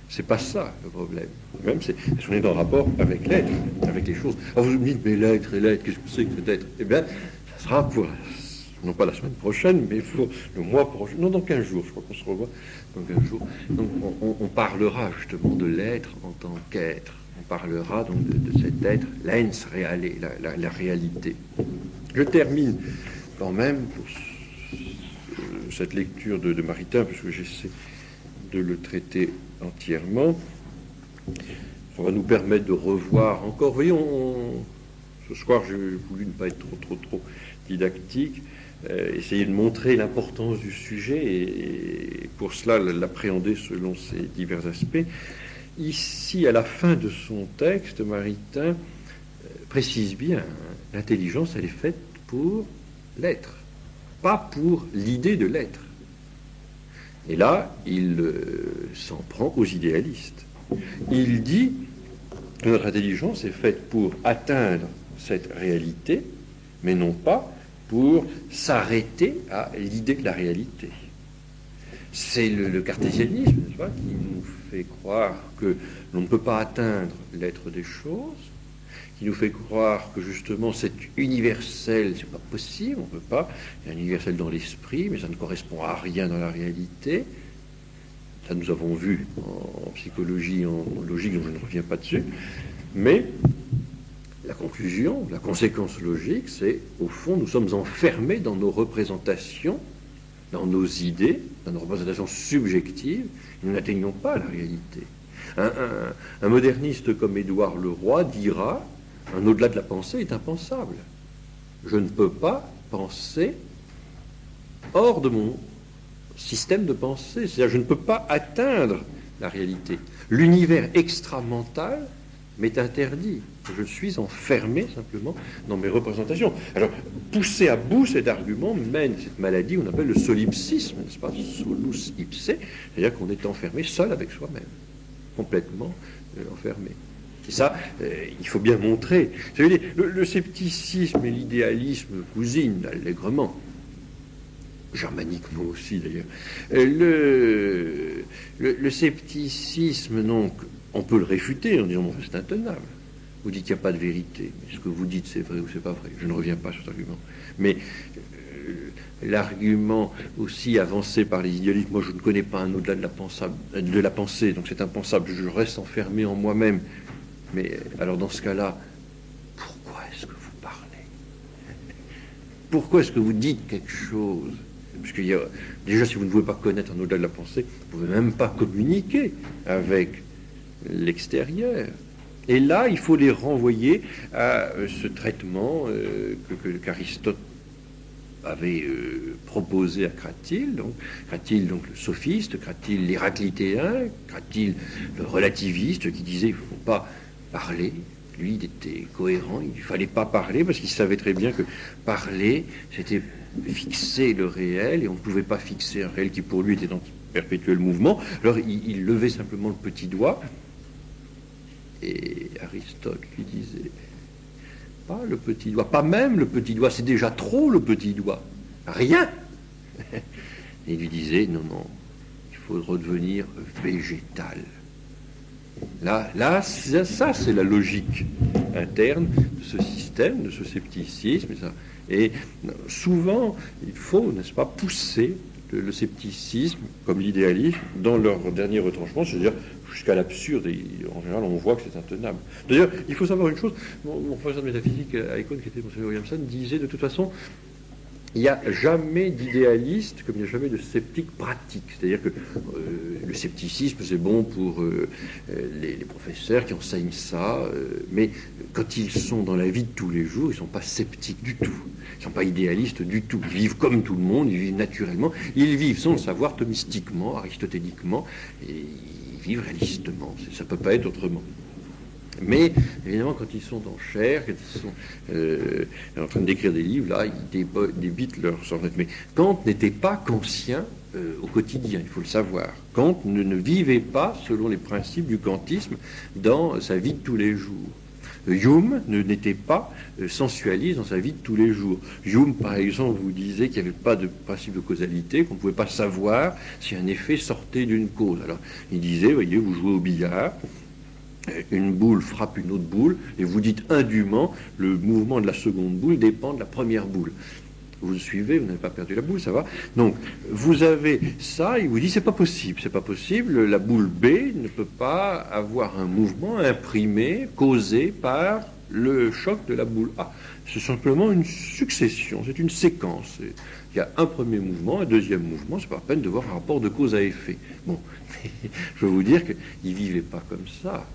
C'est pas ça le problème. Même c'est on est en rapport avec l'être, avec les choses. Alors vous me dites, mais l'être, qu'est-ce que c'est que cet être? Eh bien, ça sera pour, non pas la semaine prochaine, mais pour le mois prochain, non, dans 15 jours, je crois qu'on se revoit dans 15 jours. Donc on parlera justement de l'être en tant qu'être. on parlera donc de cet être, l'ens reale, la réalité. Je termine quand même pour cette lecture de Maritain, parce que j'essaie de le traiter entièrement. Ça va nous permettre de revoir encore. Vous voyez, ce soir, j'ai voulu ne pas être trop didactique, essayer de montrer l'importance du sujet et pour cela l'appréhender selon ses divers aspects. Ici, à la fin de son texte, Maritain précise bien, l'intelligence, elle est faite pour l'être, pas pour l'idée de l'être. Et là, il s'en prend aux idéalistes. Il dit que notre intelligence est faite pour atteindre cette réalité, mais non pas pour s'arrêter à l'idée de la réalité. C'est le cartésianisme, n'est-ce pas, qui nous fait croire que l'on ne peut pas atteindre l'être des choses, qui nous fait croire que justement c'est universel, c'est pas possible, on peut pas. Il y a un universel dans l'esprit, mais ça ne correspond à rien dans la réalité. Ça nous avons vu en psychologie, en logique, donc je ne reviens pas dessus. Mais la conclusion, la conséquence logique, c'est au fond nous sommes enfermés dans nos représentations, dans nos idées, dans nos représentations subjectives, et nous n'atteignons pas la réalité. Un moderniste comme Édouard Leroy dira: un au-delà de la pensée est impensable. Je ne peux pas penser hors de mon système de pensée. C'est-à-dire, je ne peux pas atteindre la réalité. L'univers extramental m'est interdit. Je suis enfermé simplement dans mes représentations. Alors, pousser à bout cet argument mène cette maladie qu'on appelle le solipsisme, n'est-ce pas, solus ipse, c'est-à-dire qu'on est enfermé seul avec soi-même, complètement enfermé. Et ça, il faut bien montrer. Le scepticisme et l'idéalisme cousinent allègrement, germaniquement aussi d'ailleurs. Le scepticisme, donc, on peut le réfuter en disant bon, c'est intenable. Vous dites qu'il n'y a pas de vérité. Mais ce que vous dites, c'est vrai ou c'est pas vrai. Je ne reviens pas sur cet argument. Mais l'argument aussi avancé par les idéalistes, moi je ne connais pas un au-delà de la pensée, donc c'est impensable, je reste enfermé en moi-même. Mais alors dans ce cas-là, pourquoi est-ce que vous parlez? Pourquoi est-ce que vous dites quelque chose? Parce qu'il y a, déjà, si vous ne pouvez pas connaître un au-delà de la pensée, vous ne pouvez même pas communiquer avec l'extérieur. Et là, il faut les renvoyer à ce traitement qu'Aristote avait proposé à Cratyle, donc le sophiste, Cratyle l'héraclitéen, Cratyle le relativiste, qui disait il ne faut pas parler. Lui, il était cohérent, il ne fallait pas parler parce qu'il savait très bien que parler, c'était fixer le réel, et on ne pouvait pas fixer un réel qui pour lui était en perpétuel mouvement. Alors il levait simplement le petit doigt, et Aristote lui disait pas le petit doigt, pas même le petit doigt, c'est déjà trop le petit doigt, rien. Et il lui disait non, il faut redevenir végétal. Là, ça c'est la logique interne de ce système, de ce scepticisme. Et souvent, il faut, n'est-ce pas, pousser le scepticisme comme l'idéalisme dans leur dernier retranchement, c'est-à-dire jusqu'à l'absurde. Et en général, on voit que c'est intenable. D'ailleurs, il faut savoir une chose, mon professeur de métaphysique à Icône, qui était Monseigneur Williamson, disait de toute façon, il n'y a jamais d'idéaliste comme il n'y a jamais de sceptique pratique. C'est-à-dire que le scepticisme, c'est bon pour les professeurs qui enseignent ça, mais quand ils sont dans la vie de tous les jours, ils ne sont pas sceptiques du tout. Ils ne sont pas idéalistes du tout. Ils vivent comme tout le monde, ils vivent naturellement. Ils vivent sans le savoir thomistiquement, aristotéliquement, et ils vivent réalistement. Ça ne peut pas être autrement. Mais, évidemment, quand ils sont en chair, quand ils sont en train d'écrire des livres, là, ils débitent leur sens. Mais Kant n'était pas kantien au quotidien, il faut le savoir. Kant ne vivait pas selon les principes du kantisme dans sa vie de tous les jours. Hume n'était pas sensualiste dans sa vie de tous les jours. Hume, par exemple, vous disait qu'il n'y avait pas de principe de causalité, qu'on ne pouvait pas savoir si un effet sortait d'une cause. Alors, il disait, voyez, vous jouez au billard, une boule frappe une autre boule, et vous dites indûment, le mouvement de la seconde boule dépend de la première boule. Vous le suivez, vous n'avez pas perdu la boule, ça va. Donc, vous avez ça, il vous dit, c'est pas possible, c'est pas possible, la boule B ne peut pas avoir un mouvement imprimé, causé par le choc de la boule A. C'est simplement une succession, c'est une séquence. Il y a un premier mouvement, un deuxième mouvement, c'est pas la peine de voir un rapport de cause à effet. Bon, je veux vous dire qu'il ne vivait pas comme ça.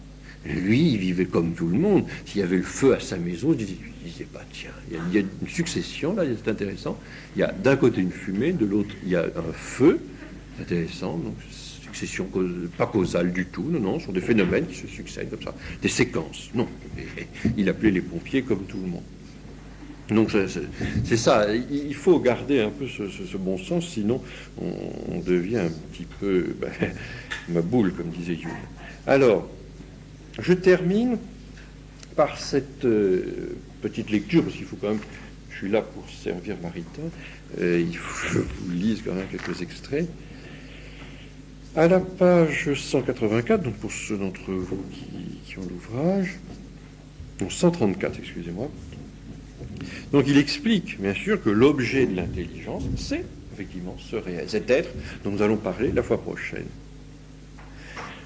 Lui, il vivait comme tout le monde. S'il y avait le feu à sa maison, il disait pas, tiens, il y a une succession, là, c'est intéressant. Il y a d'un côté une fumée, de l'autre, il y a un feu, c'est intéressant. Donc, succession pas causale du tout, non, ce sont des phénomènes qui se succèdent comme ça. Des séquences, non. Et il appelait les pompiers comme tout le monde. Donc c'est ça, il faut garder un peu ce bon sens, sinon on devient un petit peu ma boule, comme disait Jung. Alors, je termine par cette petite lecture, parce qu'il faut quand même, je suis là pour servir Maritain, il faut que je vous lise quand même quelques extraits. À la page 184, donc pour ceux d'entre vous qui ont l'ouvrage, non, 134, excusez-moi. Donc il explique, bien sûr, que l'objet de l'intelligence, c'est effectivement ce réel, cet être dont nous allons parler la fois prochaine.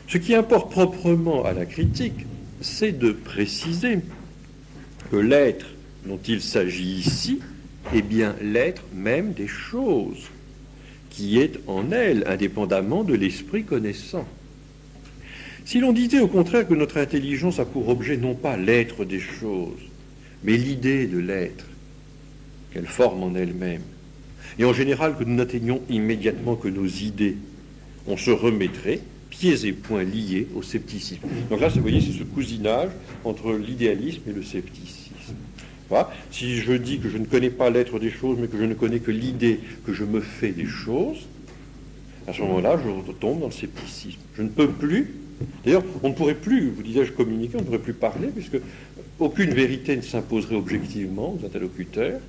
Ce qui importe proprement à la critique, c'est de préciser que l'être dont il s'agit ici est bien l'être même des choses, qui est en elles, indépendamment de l'esprit connaissant. Si l'on disait au contraire que notre intelligence a pour objet non pas l'être des choses, mais l'idée de l'être, qu'elle forme en elle-même, et en général que nous n'atteignons immédiatement que nos idées, on se remettrait, pieds et poings liés, au scepticisme. Donc là, vous voyez, c'est ce cousinage entre l'idéalisme et le scepticisme. Voilà. Si je dis que je ne connais pas l'être des choses, mais que je ne connais que l'idée que je me fais des choses, à ce moment-là, je tombe dans le scepticisme. Je ne peux plus. D'ailleurs, on ne pourrait plus, vous disais-je, communiquer, on ne pourrait plus parler, puisque aucune vérité ne s'imposerait objectivement aux interlocuteurs.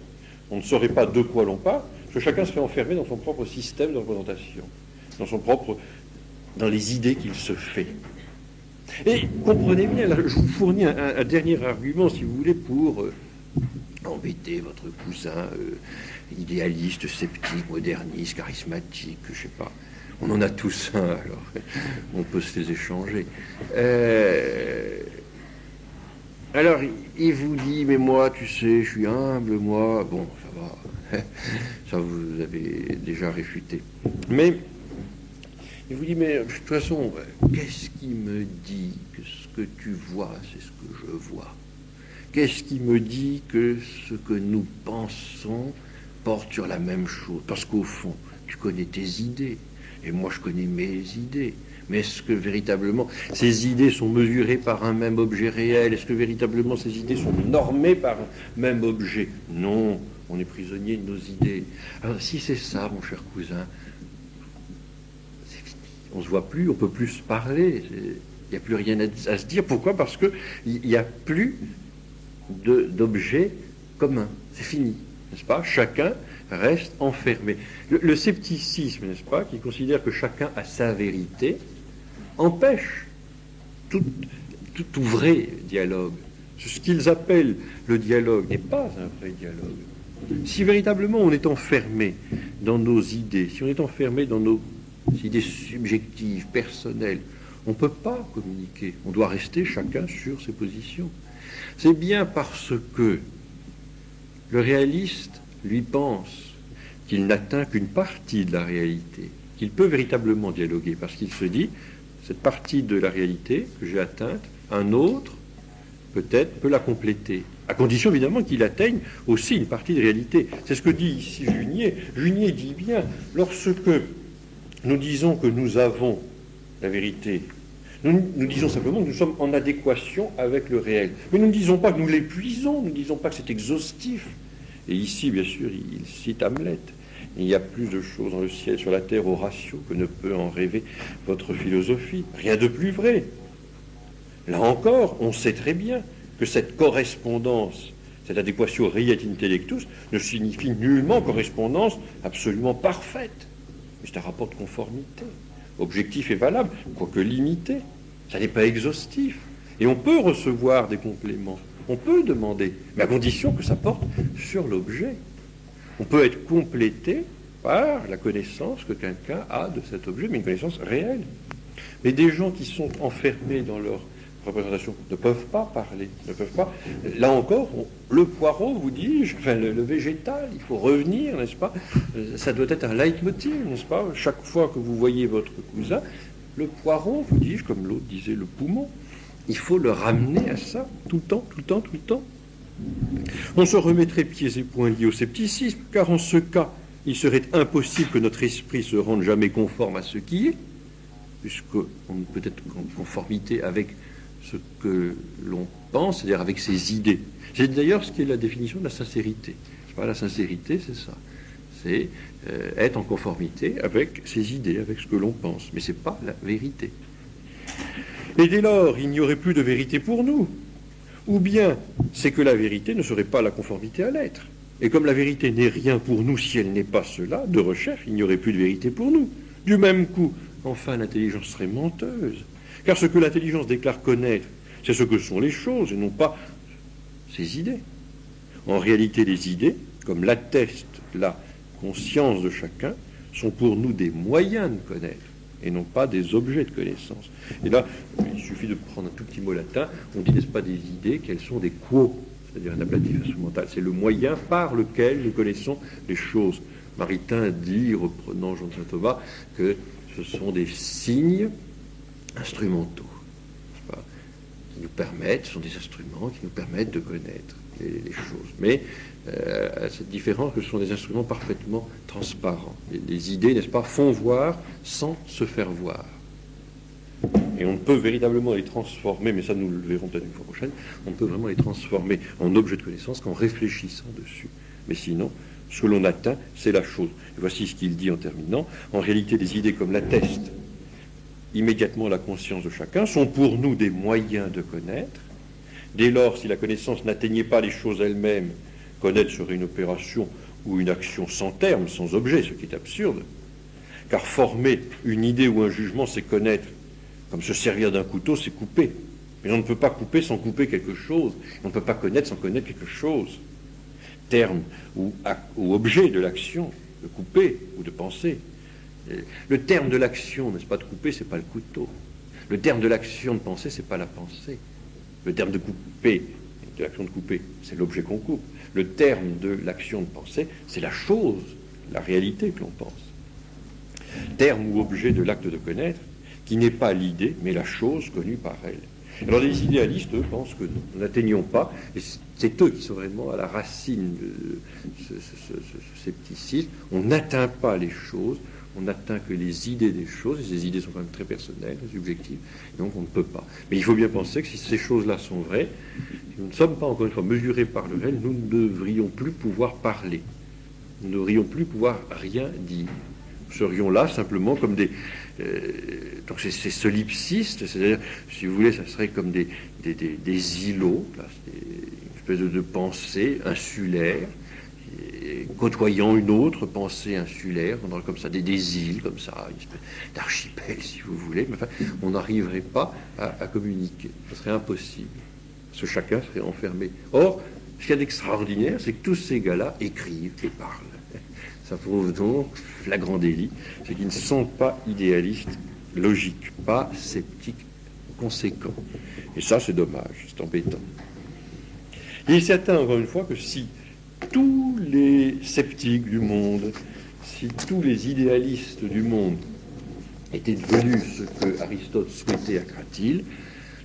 On ne saurait pas de quoi l'on parle, parce que chacun serait enfermé dans son propre système de représentation, dans les idées qu'il se fait. Et comprenez bien, là, je vous fournis un dernier argument, si vous voulez, pour embêter votre cousin idéaliste, sceptique, moderniste, charismatique, je ne sais pas. On en a tous un, alors on peut se les échanger. Alors, il vous dit, mais moi, tu sais, je suis humble, moi, bon, ça va, ça vous avez déjà réfuté. Mais, il vous dit, mais de toute façon, qu'est-ce qui me dit que ce que tu vois, c'est ce que je vois? Qu'est-ce qui me dit que ce que nous pensons porte sur la même chose? Parce qu'au fond, tu connais tes idées. Et moi, je connais mes idées. Mais est-ce que véritablement ces idées sont mesurées par un même objet réel? Est-ce que véritablement ces idées sont normées par un même objet? Non, on est prisonnier de nos idées. Alors, si c'est ça, mon cher cousin, c'est fini. On ne se voit plus, on ne peut plus se parler. Il n'y a plus rien à se dire. Pourquoi? Parce qu'il n'y a plus d'objet commun. C'est fini, n'est-ce pas? Chacun reste enfermé. Le scepticisme, n'est-ce pas, qui considère que chacun a sa vérité, empêche tout vrai dialogue. Ce qu'ils appellent le dialogue n'est pas un vrai dialogue. Si véritablement on est enfermé dans nos idées, si on est enfermé dans nos idées subjectives, personnelles, on ne peut pas communiquer. On doit rester chacun sur ses positions. C'est bien parce que le réaliste, lui, pense qu'il n'atteint qu'une partie de la réalité, qu'il peut véritablement dialoguer, parce qu'il se dit, cette partie de la réalité que j'ai atteinte, un autre, peut-être, peut la compléter, à condition évidemment qu'il atteigne aussi une partie de réalité. C'est ce que dit ici Junier. Junier dit bien, lorsque nous disons que nous avons la vérité, nous disons simplement que nous sommes en adéquation avec le réel. Mais nous ne disons pas que nous l'épuisons, nous ne disons pas que c'est exhaustif. Et ici, bien sûr, il cite Hamlet. Il y a plus de choses dans le ciel, sur la terre, au ratio, que ne peut en rêver votre philosophie. Rien de plus vrai. Là encore, on sait très bien que cette correspondance, cette adéquatio reiet intellectus, ne signifie nullement correspondance absolument parfaite. Mais c'est un rapport de conformité. Objectif et valable, quoique limité. Ça n'est pas exhaustif. Et on peut recevoir des compléments. On peut demander, mais à condition que ça porte sur l'objet. On peut être complété par la connaissance que quelqu'un a de cet objet, mais une connaissance réelle. Mais des gens qui sont enfermés dans leur représentation ne peuvent pas parler, ne peuvent pas. Là encore, le poireau, vous dis-je, enfin le végétal, il faut revenir, n'est-ce pas? Ça doit être un leitmotiv, n'est-ce pas? Chaque fois que vous voyez votre cousin, le poireau, vous dis-je, comme l'autre disait le poumon, il faut le ramener à ça, tout le temps, tout le temps, tout le temps. On se remettrait pieds et poings liés au scepticisme, car en ce cas, il serait impossible que notre esprit se rende jamais conforme à ce qui est, puisqu'on ne peut être en conformité avec ce que l'on pense, c'est-à-dire avec ses idées. C'est d'ailleurs ce qui est la définition de la sincérité. La sincérité, c'est ça. C'est être en conformité avec ses idées, avec ce que l'on pense. Mais ce n'est pas la vérité. Et dès lors, il n'y aurait plus de vérité pour nous. Ou bien, c'est que la vérité ne serait pas la conformité à l'être. Et comme la vérité n'est rien pour nous si elle n'est pas cela, de recherche, il n'y aurait plus de vérité pour nous. Du même coup, enfin, l'intelligence serait menteuse. Car ce que l'intelligence déclare connaître, c'est ce que sont les choses, et non pas ses idées. En réalité, les idées, comme l'atteste la conscience de chacun, sont pour nous des moyens de connaître, et non pas des objets de connaissance. Et là, il suffit de prendre un tout petit mot latin, on dit, n'est-ce pas, des idées, qu'elles sont des quo, c'est-à-dire un ablatif instrumental. C'est le moyen par lequel nous connaissons les choses. Maritain dit, reprenant Jean de Saint-Thomas, que ce sont des signes instrumentaux, qui nous permettent, ce sont des instruments qui nous permettent de connaître les choses. Mais à cette différence que ce sont des instruments parfaitement transparents. Les idées, n'est-ce pas, font voir sans se faire voir. Et on peut véritablement les transformer, mais ça nous le verrons peut-être une fois prochaine, on peut vraiment les transformer en objets de connaissance qu'en réfléchissant dessus. Mais sinon, ce que l'on atteint, c'est la chose. Et voici ce qu'il dit en terminant. En réalité, les idées comme l'atteste immédiatement la conscience de chacun sont pour nous des moyens de connaître. Dès lors, si la connaissance n'atteignait pas les choses elles-mêmes, connaître serait une opération ou une action sans terme, sans objet, ce qui est absurde. Car former une idée ou un jugement, c'est connaître. Comme se servir d'un couteau, c'est couper. Mais on ne peut pas couper sans couper quelque chose. On ne peut pas connaître sans connaître quelque chose. Terme ou objet de l'action, de couper ou de penser. Le terme de l'action, n'est-ce pas, de couper, c'est pas le couteau. Le terme de l'action de penser, c'est pas la pensée. Le terme de couper, de l'action de couper, c'est l'objet qu'on coupe. Le terme de l'action de penser, c'est la chose, la réalité que l'on pense. Terme ou objet de l'acte de connaître, qui n'est pas l'idée, mais la chose connue par elle. Alors les idéalistes, eux, pensent que nous n'atteignons pas, et c'est eux qui sont vraiment à la racine de ce scepticisme, on n'atteint pas les choses, on n'atteint que les idées des choses, et ces idées sont quand même très personnelles, subjectives, donc on ne peut pas. Mais il faut bien penser que si ces choses-là sont vraies, si nous ne sommes pas, encore une fois, mesurés par le réel, nous ne devrions plus pouvoir parler, nous ne devrions plus pouvoir rien dire. Nous serions là simplement comme des... donc c'est solipsiste, c'est-à-dire, si vous voulez, ça serait comme des îlots, là, une espèce de pensée insulaire, côtoyant une autre pensée insulaire, on aurait comme ça des îles, comme ça, une espèce d'archipel, si vous voulez, mais enfin, on n'arriverait pas à communiquer, ce serait impossible, parce que chacun serait enfermé. Or, ce qu'il y a d'extraordinaire, c'est que tous ces gars-là écrivent et parlent. Ça prouve donc, flagrant délit, c'est qu'ils ne sont pas idéalistes logiques, pas sceptiques conséquents. Et ça, c'est dommage, c'est embêtant. Il est certain, encore une fois, que si tous les sceptiques du monde, si tous les idéalistes du monde étaient devenus ce que Aristote souhaitait à Cratyle,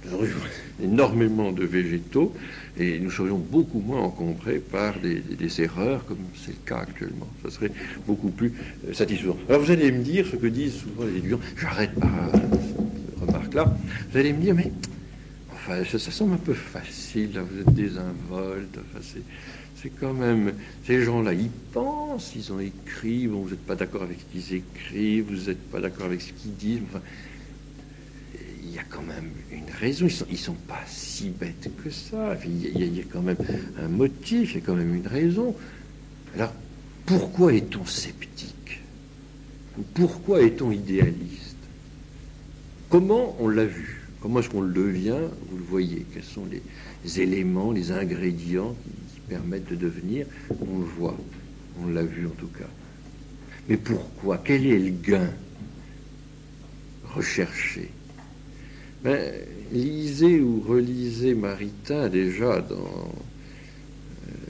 nous aurions énormément de végétaux et nous serions beaucoup moins encombrés par des erreurs comme c'est le cas actuellement. Ça serait beaucoup plus satisfaisant. Alors vous allez me dire ce que disent souvent les étudiants, j'arrête par cette remarque-là, vous allez me dire, mais enfin, ça semble un peu facile, là, vous êtes désinvolte, enfin, c'est quand même, ces gens-là, ils pensent, ils ont écrit, bon, vous n'êtes pas d'accord avec ce qu'ils écrivent, vous n'êtes pas d'accord avec ce qu'ils disent, enfin, il y a quand même une raison, ils sont pas si bêtes que ça, il y a quand même un motif, il y a quand même une raison. Alors, pourquoi est-on sceptique? Pourquoi est-on idéaliste? Comment on l'a vu? Comment est-ce qu'on le devient? Vous le voyez, quels sont les éléments, les ingrédients qui permettent de devenir? On le voit. on l'a vu en tout cas. Mais pourquoi? Quel est le gain recherché? Ben, lisez ou relisez Maritain déjà dans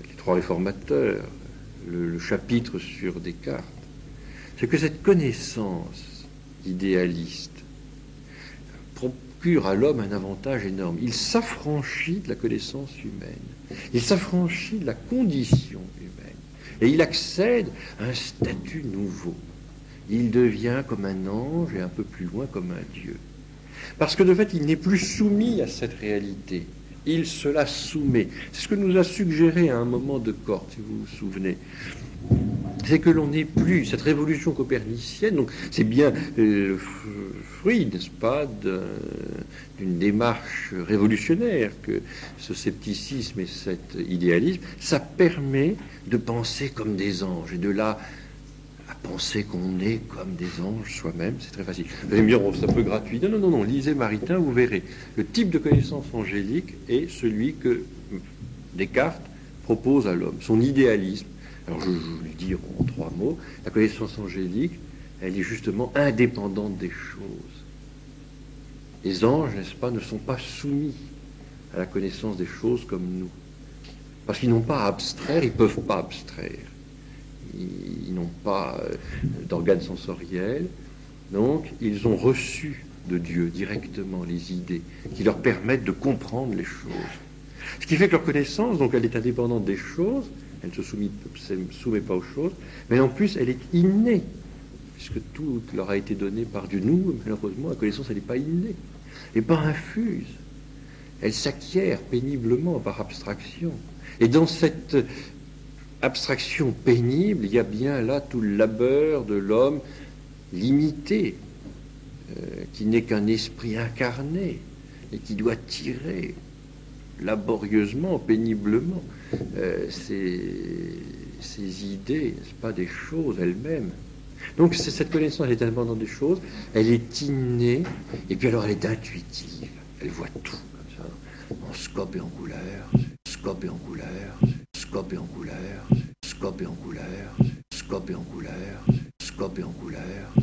les Trois Réformateurs, le chapitre sur Descartes. C'est que cette connaissance idéaliste procure à l'homme un avantage énorme. Il s'affranchit de la connaissance humaine, il s'affranchit de la condition humaine, et il accède à un statut nouveau. Il devient comme un ange et un peu plus loin comme un Dieu. Parce que de fait, il n'est plus soumis à cette réalité. Il se la soumet. C'est ce que nous a suggéré à un moment Descartes, si vous vous souvenez. C'est que l'on n'est plus, cette révolution copernicienne, donc c'est bien le fruit, n'est-ce pas, d'une démarche révolutionnaire que ce scepticisme et cet idéalisme, ça permet de penser comme des anges, et de là à penser qu'on est comme des anges soi-même, c'est très facile. Vous allez me dire, oh, c'est un peu gratuit. Non, lisez Maritain, vous verrez. Le type de connaissance angélique est celui que Descartes propose à l'homme, son idéalisme. Alors je vais le dire en 3 mots, la connaissance angélique, elle est justement indépendante des choses. Les anges, n'est-ce pas, ne sont pas soumis à la connaissance des choses comme nous. Parce qu'ils n'ont pas à abstraire, ils ne peuvent pas abstraire. Ils n'ont pas d'organes sensoriels, donc ils ont reçu de Dieu directement les idées qui leur permettent de comprendre les choses. Ce qui fait que leur connaissance, donc elle est indépendante des choses, elle ne se soumet pas aux choses, mais en plus elle est innée, puisque tout leur a été donné par Dieu. Nous, malheureusement, la connaissance, elle n'est pas innée, elle n'est pas infuse, elle s'acquiert péniblement par abstraction. Et dans cette abstraction pénible, il y a bien là tout le labeur de l'homme limité, qui n'est qu'un esprit incarné, et qui doit tirer laborieusement, péniblement, ces idées, n'est-ce pas, des choses elles-mêmes. Donc cette connaissance, elle est indépendante des choses, elle est innée, et puis alors elle est intuitive, elle voit tout comme ça, en scope et en couleur, scope et en couleur, scope et en couleur, scope et en couleur, scope et en couleur, scope et en couleur.